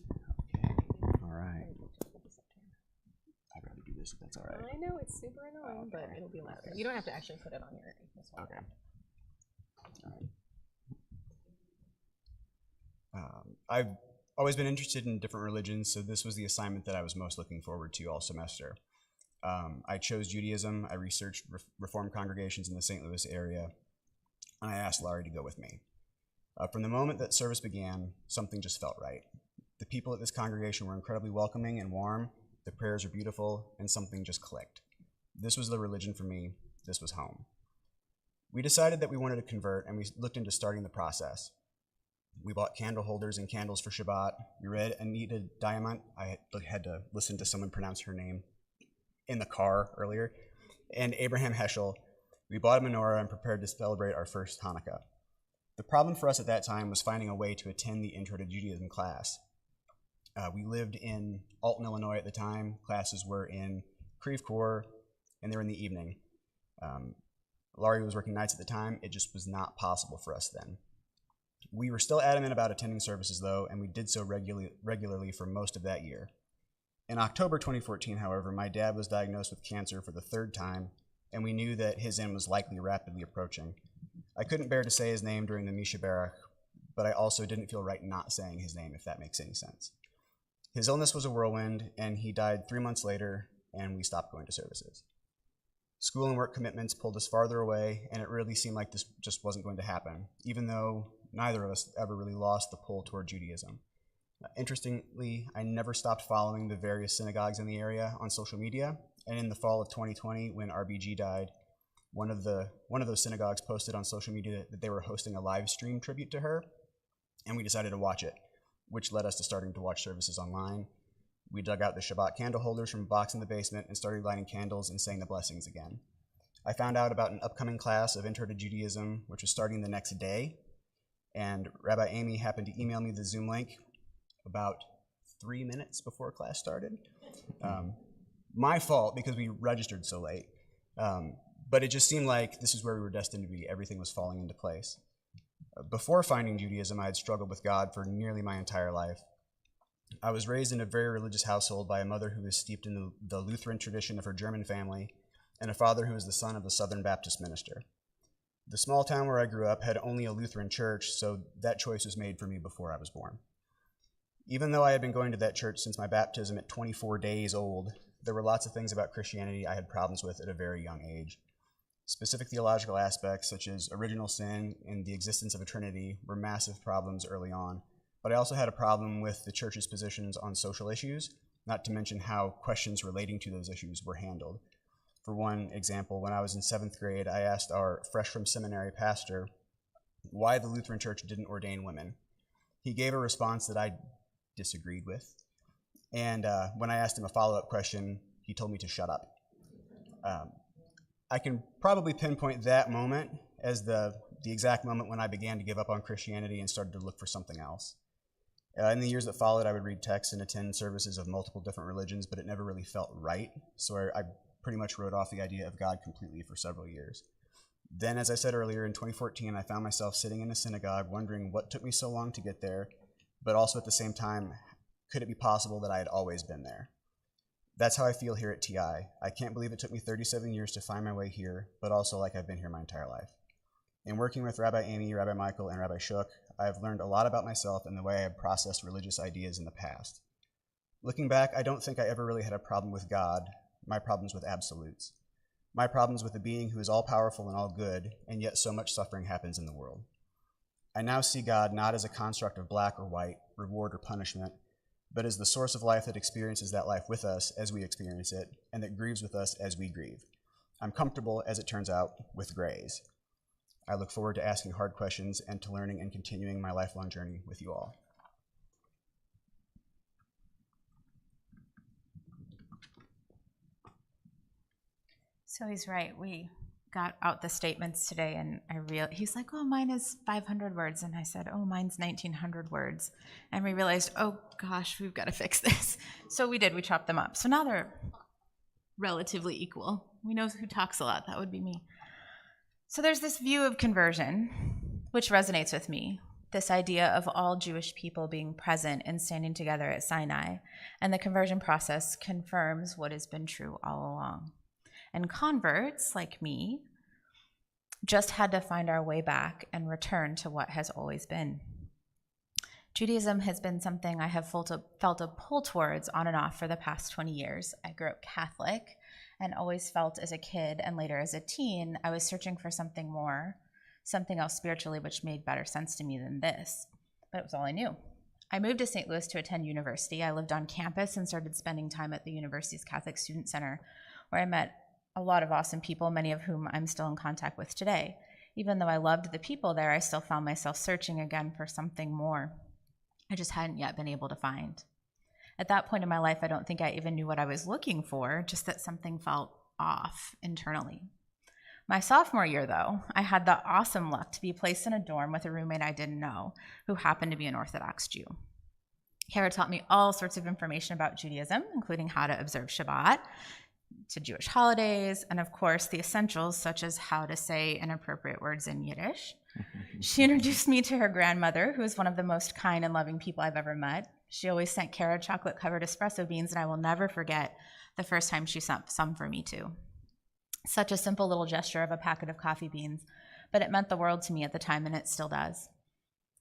All right. I'd rather do this if that's all right. I know it's super annoying, but it'll be louder. You don't have to actually put it on your. Okay. I've always been interested in different religions, so this was the assignment that I was most looking forward to all semester. I chose Judaism. I researched Reformed congregations in the St. Louis area, and I asked Laurie to go with me. From the moment that service began, something just felt right. The people at this congregation were incredibly welcoming and warm, the prayers were beautiful, and something just clicked. This was the religion for me. This was home. We decided that we wanted to convert, and we looked into starting the process. We bought candle holders and candles for Shabbat. We read Anita Diamant. I had to listen to someone pronounce her name in the car earlier. And Abraham Heschel. We bought a menorah and prepared to celebrate our first Hanukkah. The problem for us at that time was finding a way to attend the Intro to Judaism class. We lived in Alton, Illinois at the time. Classes were in Creve Coeur, and they were in the evening. Laurie was working nights at the time. It just was not possible for us then. We were still adamant about attending services, though, and we did so regularly for most of that year. In October 2014, however, my dad was diagnosed with cancer for the third time, and we knew that his end was likely rapidly approaching. I couldn't bear to say his name during the Misha Barak, but I also didn't feel right not saying his name, if that makes any sense. His illness was a whirlwind, and he died 3 months later, and we stopped going to services. School and work commitments pulled us farther away, and it really seemed like this just wasn't going to happen, even though neither of us ever really lost the pull toward Judaism. Interestingly, I never stopped following the various synagogues in the area on social media, and in the fall of 2020, when RBG died, one of those synagogues posted on social media that they were hosting a live stream tribute to her, and we decided to watch it, which led us to starting to watch services online. We dug out the Shabbat candle holders from a box in the basement and started lighting candles and saying the blessings again. I found out about an upcoming class of Intro to Judaism, which was starting the next day, and Rabbi Amy happened to email me the Zoom link about 3 minutes before class started. My fault, because we registered so late. But it just seemed like this is where we were destined to be. Everything was falling into place. Before finding Judaism, I had struggled with God for nearly my entire life. I was raised in a very religious household by a mother who was steeped in the Lutheran tradition of her German family, and a father who was the son of a Southern Baptist minister. The small town where I grew up had only a Lutheran church, so that choice was made for me before I was born. Even though I had been going to that church since my baptism at 24 days old, there were lots of things about Christianity I had problems with at a very young age. Specific theological aspects, such as original sin and the existence of a Trinity, were massive problems early on. But I also had a problem with the church's positions on social issues, not to mention how questions relating to those issues were handled. For one example, when I was in 7th grade, I asked our fresh from seminary pastor why the Lutheran Church didn't ordain women. He gave a response that I disagreed with, and when I asked him a follow-up question, he told me to shut up. I can probably pinpoint that moment as the exact moment when I began to give up on Christianity and started to look for something else. In the years that followed, I would read texts and attend services of multiple different religions, but it never really felt right, so I pretty much wrote off the idea of God completely for several years. Then, as I said earlier, in 2014, I found myself sitting in a synagogue wondering what took me so long to get there, but also at the same time, could it be possible that I had always been there? That's how I feel here at TI. I can't believe it took me 37 years to find my way here, but also like I've been here my entire life. In working with Rabbi Amy, Rabbi Michael, and Rabbi Shook, I've learned a lot about myself and the way I have processed religious ideas in the past. Looking back, I don't think I ever really had a problem with God. My problem's with absolutes. My problem's with a being who is all-powerful and all good, and yet so much suffering happens in the world. I now see God not as a construct of black or white, reward or punishment, but as the source of life that experiences that life with us as we experience it, and that grieves with us as we grieve. I'm comfortable, as it turns out, with grays. I look forward to asking hard questions and to learning and continuing my lifelong journey with you all. So he's right. We got out the statements today, and he's like, oh, mine is 500 words. And I said, oh, mine's 1,900 words. And we realized, oh, gosh, we've got to fix this. So we did. We chopped them up. So now they're relatively equal. We know who talks a lot. That would be me. So there's this view of conversion, which resonates with me, this idea of all Jewish people being present and standing together at Sinai. And the conversion process confirms what has been true all along. And converts, like me, just had to find our way back and return to what has always been. Judaism has been something I have felt a pull towards on and off for the past 20 years. I grew up Catholic and always felt as a kid and later as a teen, I was searching for something more, something else spiritually which made better sense to me than this. But it was all I knew. I moved to St. Louis to attend university. I lived on campus and started spending time at the university's Catholic Student Center, where I met a lot of awesome people, many of whom I'm still in contact with today. Even though I loved the people there, I still found myself searching again for something more I just hadn't yet been able to find. At that point in my life, I don't think I even knew what I was looking for, just that something felt off internally. My sophomore year, though, I had the awesome luck to be placed in a dorm with a roommate I didn't know, who happened to be an Orthodox Jew. Kara taught me all sorts of information about Judaism, including how to observe Shabbat, to Jewish holidays, and of course the essentials such as how to say inappropriate words in Yiddish. She introduced me to her grandmother, who is one of the most kind and loving people I've ever met. She always sent Kara chocolate-covered espresso beans, and I will never forget the first time she sent some for me too. Such a simple little gesture of a packet of coffee beans, but it meant the world to me at the time, and it still does.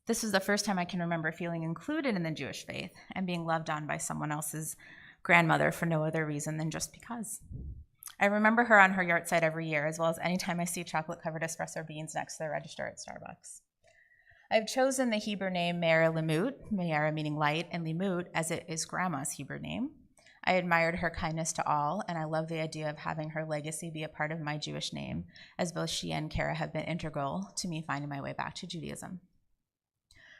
This was the first time I can remember feeling included in the Jewish faith and being loved on by someone else's grandmother for no other reason than just because. I remember her on her yard site every year, as well as any time I see chocolate-covered espresso beans next to the register at Starbucks. I've chosen the Hebrew name Me'era Limut, Me'era meaning light, and Limut as it is Grandma's Hebrew name. I admired her kindness to all, and I love the idea of having her legacy be a part of my Jewish name, as both she and Kara have been integral to me finding my way back to Judaism.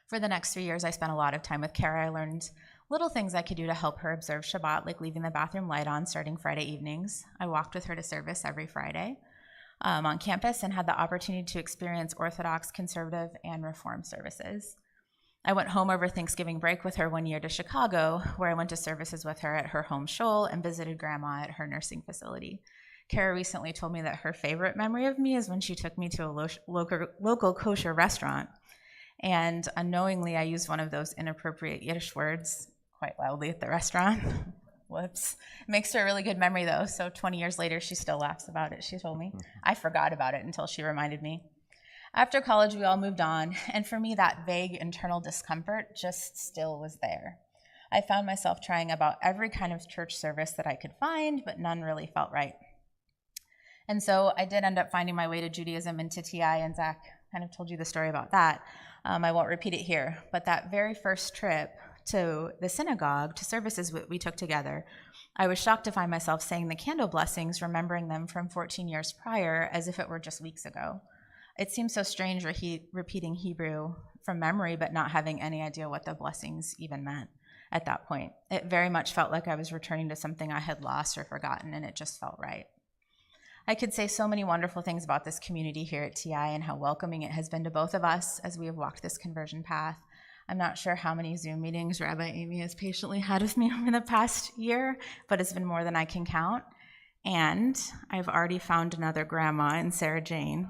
For the next 3 years, I spent a lot of time with Kara. I learned little things I could do to help her observe Shabbat, like leaving the bathroom light on starting Friday evenings. I walked with her to service every Friday on campus and had the opportunity to experience Orthodox, conservative, and Reform services. I went home over Thanksgiving break with her one year to Chicago, where I went to services with her at her home shul and visited Grandma at her nursing facility. Kara recently told me that her favorite memory of me is when she took me to a local kosher restaurant, and unknowingly I used one of those inappropriate Yiddish words quite loudly at the restaurant. Whoops. It makes her a really good memory, though, so 20 years later, she still laughs about it, she told me. I forgot about it until she reminded me. After college, we all moved on, and for me, that vague internal discomfort just still was there. I found myself trying about every kind of church service that I could find, but none really felt right. And so I did end up finding my way to Judaism and to TI, and Zach kind of told you the story about that. I won't repeat it here, but that very first trip to the synagogue, to services we took together, I was shocked to find myself saying the candle blessings, remembering them from 14 years prior as if it were just weeks ago. It seemed so strange repeating Hebrew from memory, but not having any idea what the blessings even meant at that point. It very much felt like I was returning to something I had lost or forgotten, and it just felt right. I could say so many wonderful things about this community here at TI and how welcoming it has been to both of us as we have walked this conversion path. I'm not sure how many Zoom meetings Rabbi Amy has patiently had with me over the past year, but it's been more than I can count. And I've already found another grandma in Sarah Jane.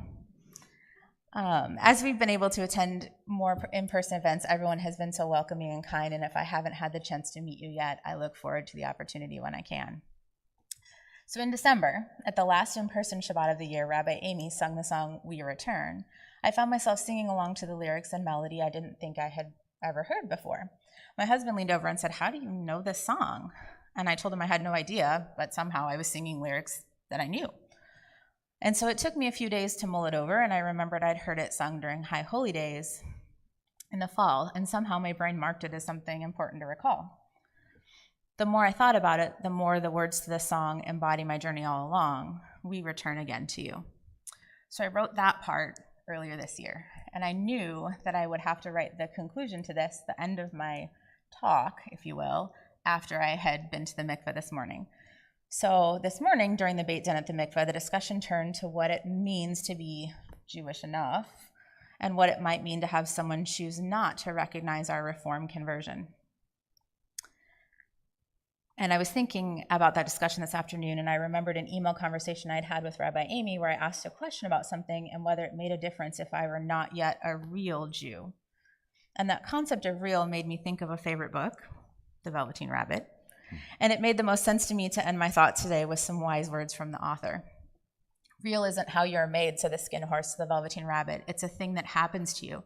As we've been able to attend more in-person events, everyone has been so welcoming and kind, and if I haven't had the chance to meet you yet, I look forward to the opportunity when I can. So in December, at the last in-person Shabbat of the year, Rabbi Amy sung the song, We Return. I found myself singing along to the lyrics and melody I didn't think I had ever heard before. My husband leaned over and said, "How do you know this song?" And I told him I had no idea, but somehow I was singing lyrics that I knew. And so it took me a few days to mull it over, and I remembered I'd heard it sung during High Holy Days in the fall, and somehow my brain marked it as something important to recall. The more I thought about it, the more the words to the song embody my journey all along. We return again to you. So I wrote that part earlier this year, and I knew that I would have to write the conclusion to this, the end of my talk, if you will, after I had been to the mikveh this morning. So this morning, during the Beit Din at the mikveh, the discussion turned to what it means to be Jewish enough and what it might mean to have someone choose not to recognize our Reform conversion. And I was thinking about that discussion this afternoon, and I remembered an email conversation I'd had with Rabbi Amy where I asked a question about something and whether it made a difference if I were not yet a real Jew. And that concept of real made me think of a favorite book, The Velveteen Rabbit. And it made the most sense to me to end my thought today with some wise words from the author. Real isn't how you're made, said the skin horse to the Velveteen Rabbit. It's a thing that happens to you.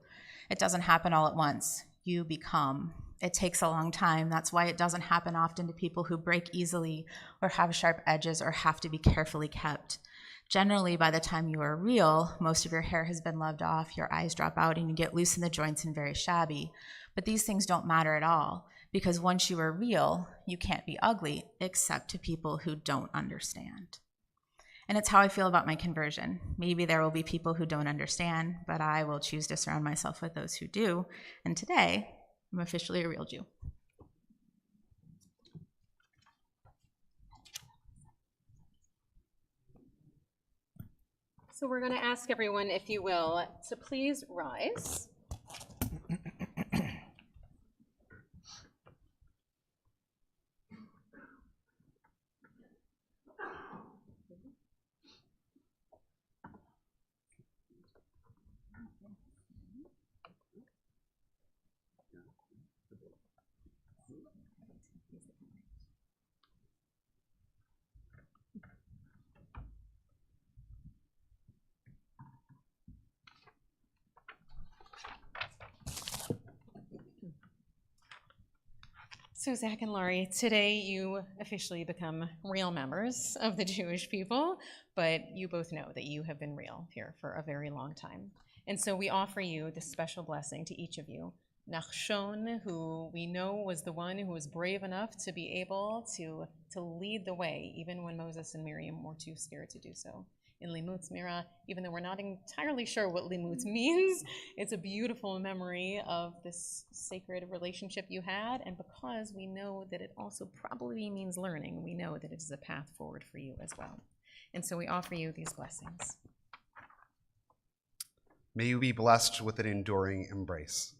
It doesn't happen all at once. you become. It takes a long time. That's why it doesn't happen often to people who break easily or have sharp edges or have to be carefully kept. Generally, by the time you are real, most of your hair has been loved off, your eyes drop out, and you get loose in the joints and very shabby. But these things don't matter at all, because once you are real, you can't be ugly, except to people who don't understand. And it's how I feel about my conversion. Maybe there will be people who don't understand, but I will choose to surround myself with those who do. And today, I'm officially a real Jew. So we're going to ask everyone, if you will, to please rise. So Zach and Laurie, today you officially become real members of the Jewish people, but you both know that you have been real here for a very long time. And so we offer you this special blessing to each of you. Nachshon, who we know was the one who was brave enough to be able to lead the way, even when Moses and Miriam were too scared to do so. In Limut Mira, even though we're not entirely sure what Limut means, it's a beautiful memory of this sacred relationship you had, and because we know that it also probably means learning, we know that it is a path forward for you as well. And so we offer you these blessings. May you be blessed with an enduring embrace.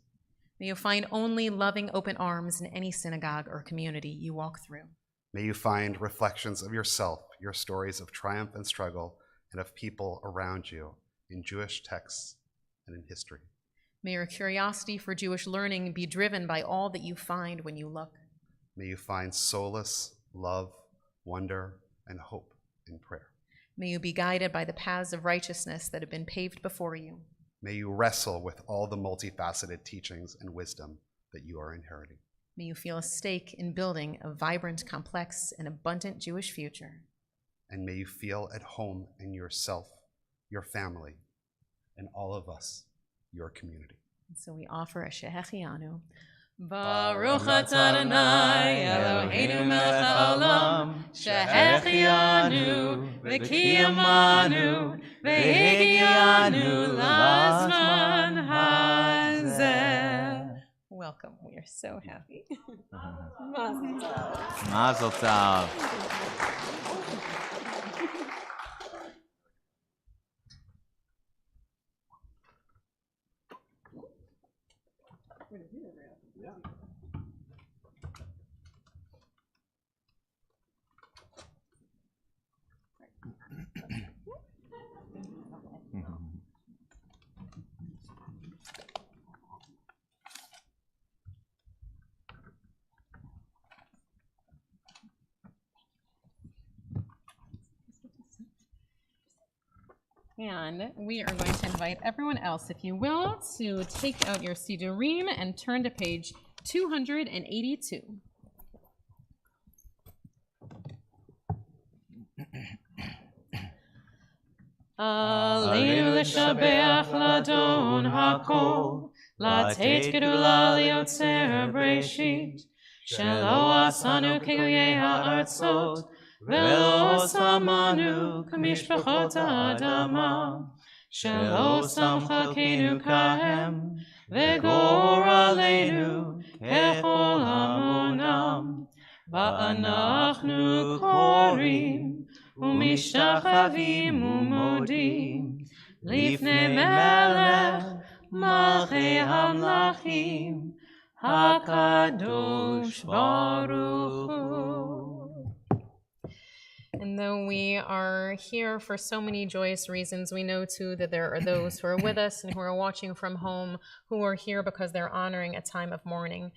May you find only loving open arms in any synagogue or community you walk through. May you find reflections of yourself, your stories of triumph and struggle, and of people around you in Jewish texts and in history. May your curiosity for Jewish learning be driven by all that you find when you look. May you find solace, love, wonder, and hope in prayer. May you be guided by the paths of righteousness that have been paved before you. May you wrestle with all the multifaceted teachings and wisdom that you are inheriting. May you feel a stake in building a vibrant, complex, and abundant Jewish future. And may you feel at home in yourself, your family, and all of us, your community. And so we offer a Shehechianu. Baruch atah Adonai Eloheinu melech haolam, Shehechianu v'kiyamanu v'higianu lazman hazeh. Welcome. We are so happy. Mazel tov. Mazel tov. And we are going to invite everyone else, if you will, to take out your Sidurim and turn to page 282. Aleinu l'shabeach l'adon hakol, לתת גדולה ליוצר בראשית, שלא עשנו כגויי הארצות, ולא שמנו כמשפחות האדמה, שלא שם חלקנו כהם, וגורלנו ככל המונם. ואנחנו קוראים ומשתחווים ומודים לפני מלך מלכי המלכים, הקדוש ברוך הוא. And though we are here for so many joyous reasons, we know too that there are those who are with us and who are watching from home who are here because they're honoring a time of mourning.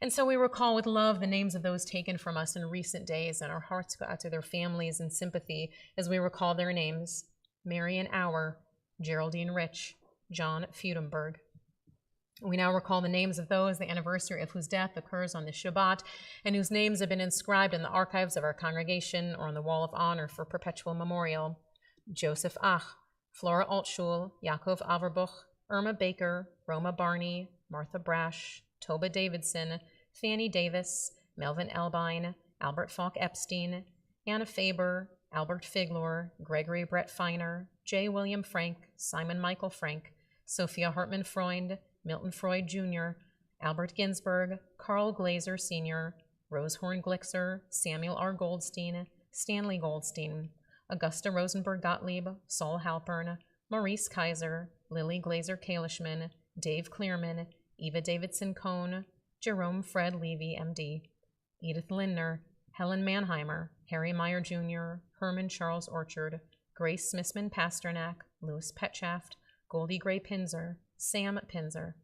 And so we recall with love the names of those taken from us in recent days, and our hearts go out to their families in sympathy as we recall their names: Marion Auer, Geraldine Rich, John Feudenberg. We now recall the names of those, the anniversary of whose death occurs on the Shabbat, and whose names have been inscribed in the archives of our congregation or on the Wall of Honor for perpetual memorial. Joseph Ach, Flora Altschul, Yaakov Averbuch, Irma Baker, Roma Barney, Martha Brash, Toba Davidson, Fanny Davis, Melvin Elbine, Albert Falk Epstein, Anna Faber, Albert Figlor, Gregory Brett Feiner, J. William Frank, Simon Michael Frank, Sophia Hartman Freund, Milton Freud Jr., Albert Ginsberg, Carl Glazer Sr., Rosehorn Glixer, Samuel R. Goldstein, Stanley Goldstein, Augusta Rosenberg Gottlieb, Saul Halpern, Maurice Kaiser, Lily Glazer Kalishman, Dave Clearman, Eva Davidson Cohn, Jerome Fred Levy, MD, Edith Lindner, Helen Mannheimer, Harry Meyer Jr., Herman Charles Orchard, Grace Smithman Pasternak, Louis Petshaft, Goldie Gray Pinzer, Sam Pinzer,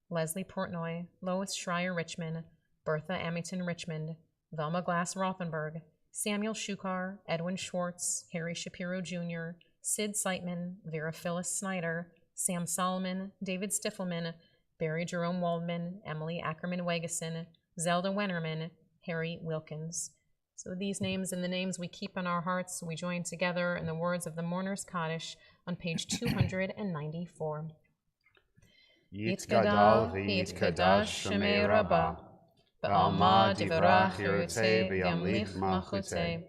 Leslie Portnoy, Lois Schreier Richmond, Bertha Amington Richmond, Velma Glass Rothenberg, Samuel Shukar, Edwin Schwartz, Harry Shapiro Jr., Sid Seitman, Vera Phyllis Snyder, Sam Solomon, David Stiffelman, Barry Jerome Waldman, Emily Ackerman Wegeson, Zelda Wennerman, Harry Wilkins. So these names and the names we keep in our hearts, we join together in the words of the Mourner's Kaddish on page 294. Yitgadal v'yitkadash shemei Rabbah, ba'alma divrach hirutei v'yamlich malchutei,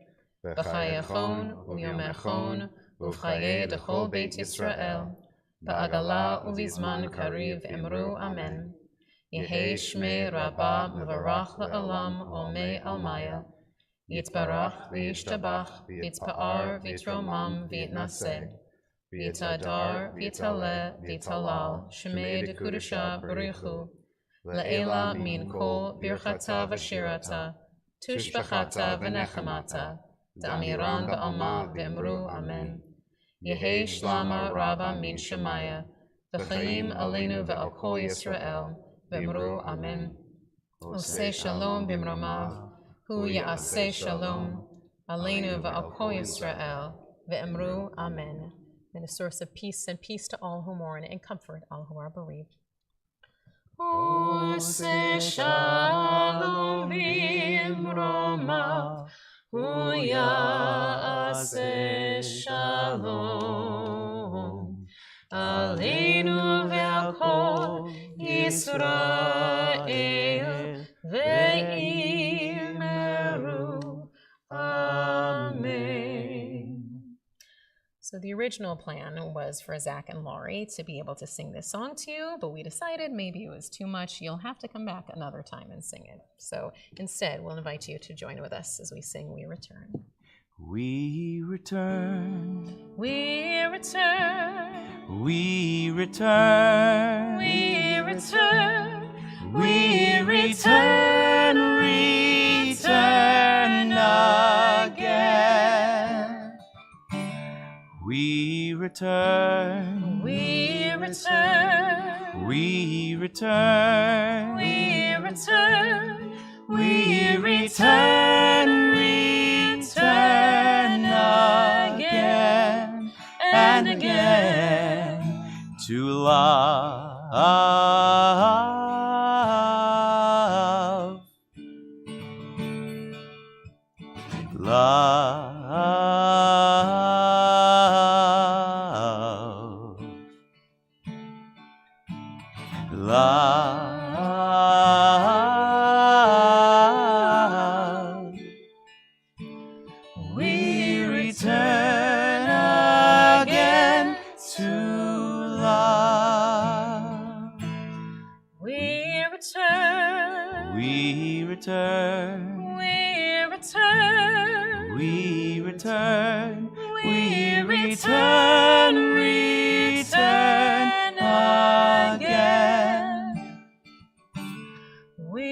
b'chayachon u'yomechon u'chayei dechol Beit Yisrael, ba'agala u'vizman kariv emru amen. Yehei shmei Rabbah mevarach la'alam olmei almaya, Yitbarach v'yishtabach v'yitzpa'ar v'yitromam v'yitnaseh, v'yitadar v'yitaleh v'yitalal shemei dekudesha b'richu, la'ela min kol birchata v'shirata, tushbachata v'nechamata, da'amiran ba'alma v'emru amen. Yehei shlama rabba min shemaya, v'chaim aleinu v'al kol Yisrael, v'emru amen. Oseh shalom b'mromav, Hu ya'aseh shalom, aleinu v'al kol Yisrael, ve'emru amen. And a source of peace, and peace to all who mourn, and comfort all who are bereaved. Oseh shalom b'mromav, Hu ya'aseh shalom, aleinu v'al kol Yisrael, ve'immeru amen. So the original plan was for Zach and Laurie to be able to sing this song to you, but we decided maybe it was too much. You'll have to come back another time and sing it. So instead, we'll invite you to join with us as we sing We Return. We return. We return. We return. We return. We return. Return again. We return. We return. We return. We return. We return. Return again and again to love. Love. Love. We return again to love. We return. We return. We return. We return. We return. Return again. We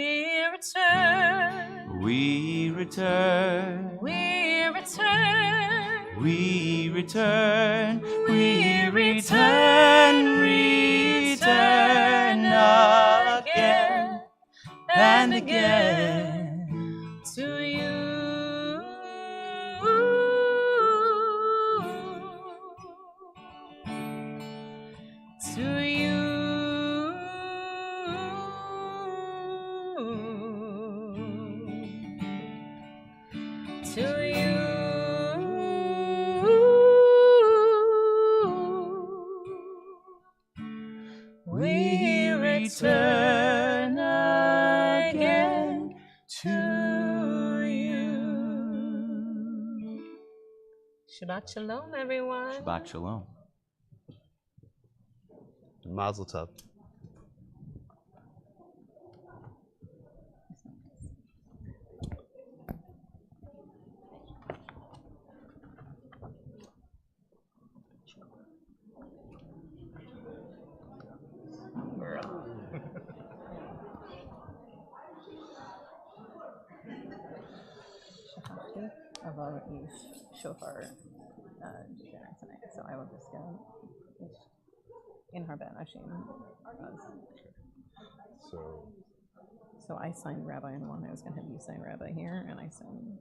return. We return. We return. We return. We return. Return again and again to you. To you. to you. We return again to you. Shabbat shalom, everyone. Shabbat shalom. Mazel tov. I've already used shofar dinner tonight, so I will just go in Harbat Hashim. So I signed Rabbi in one. I was going to have you sign Rabbi here, and I signed.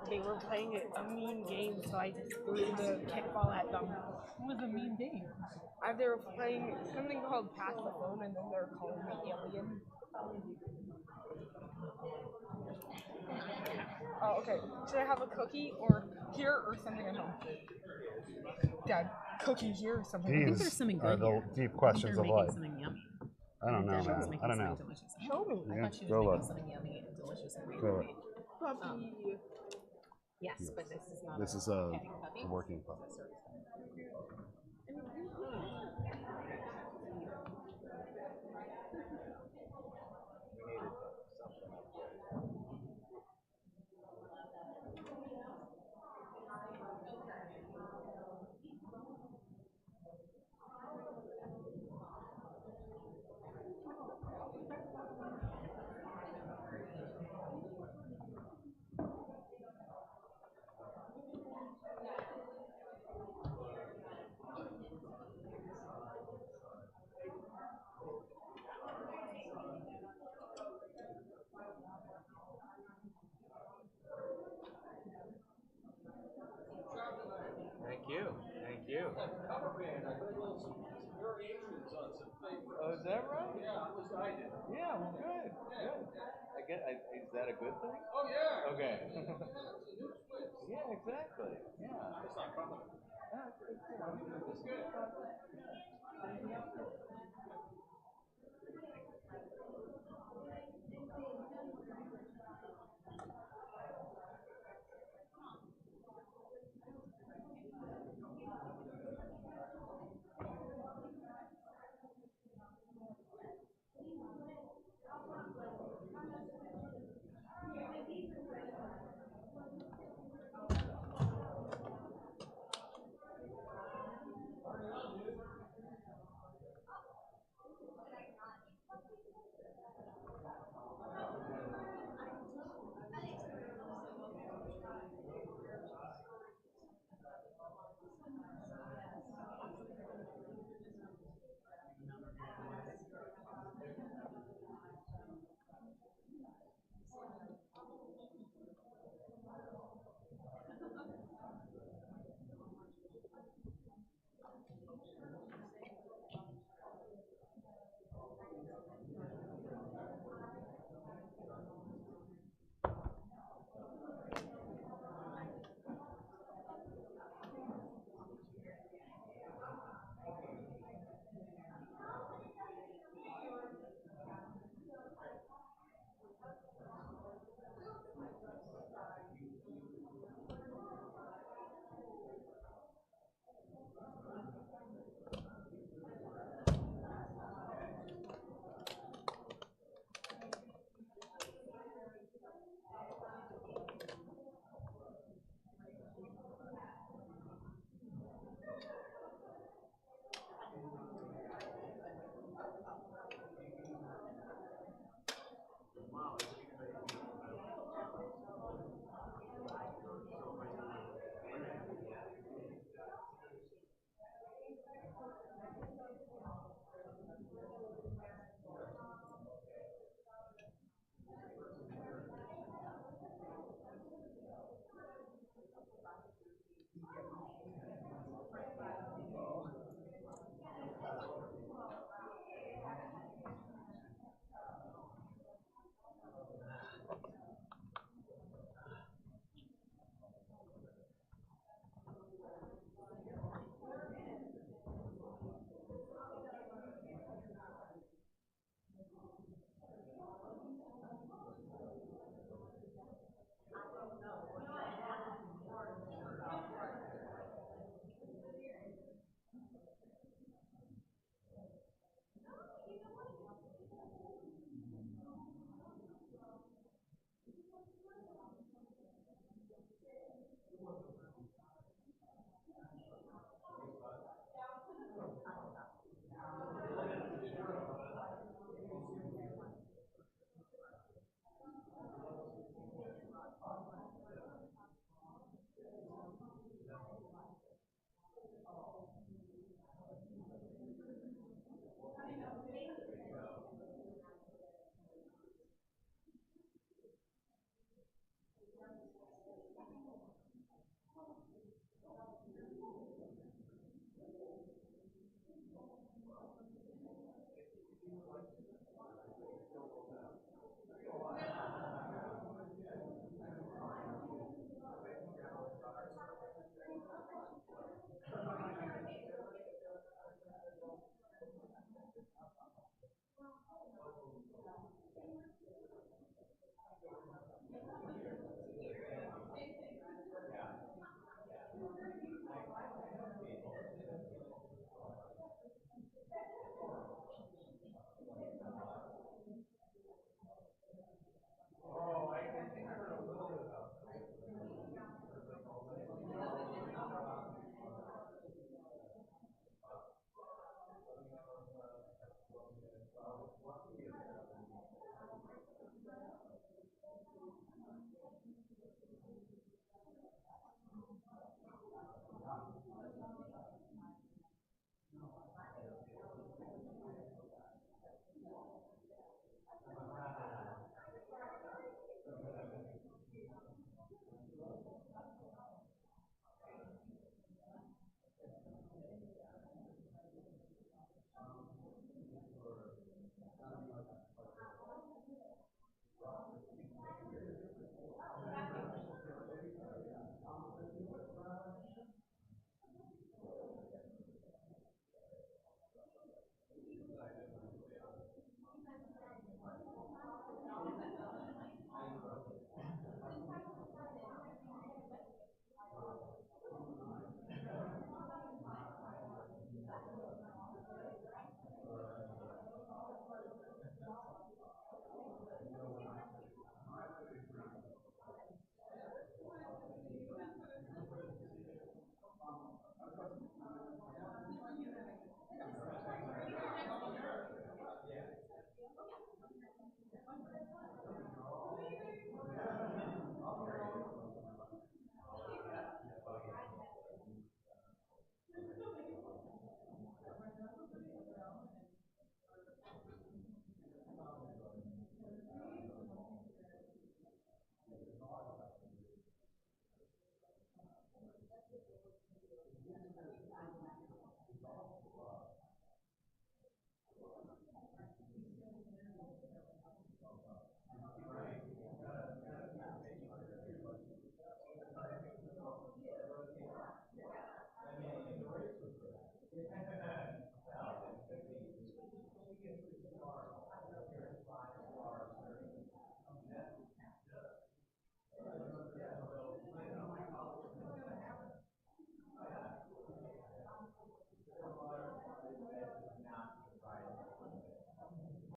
They were playing a mean game, so I just threw the kickball at them. What was a mean game? They were playing something called Pass the Phone, and then they were calling me alien. Oh, okay. Should I have a cookie or here or something at home? Dad, cookie here or something? I think there's something These are good the here. deep I questions think of they're life. making something yummy. I don't know, Deborah was man. making I don't know. something delicious. Show me. I thought she was Go making look. something yummy and delicious and Go look. Puppy. Yes, but this is not. This is a working pup. Thank you. Thank you. Oh, is that right? Yeah, well, good. Good. Is that a good thing? Oh, yeah. Okay. Yeah, exactly. Yeah. That's good.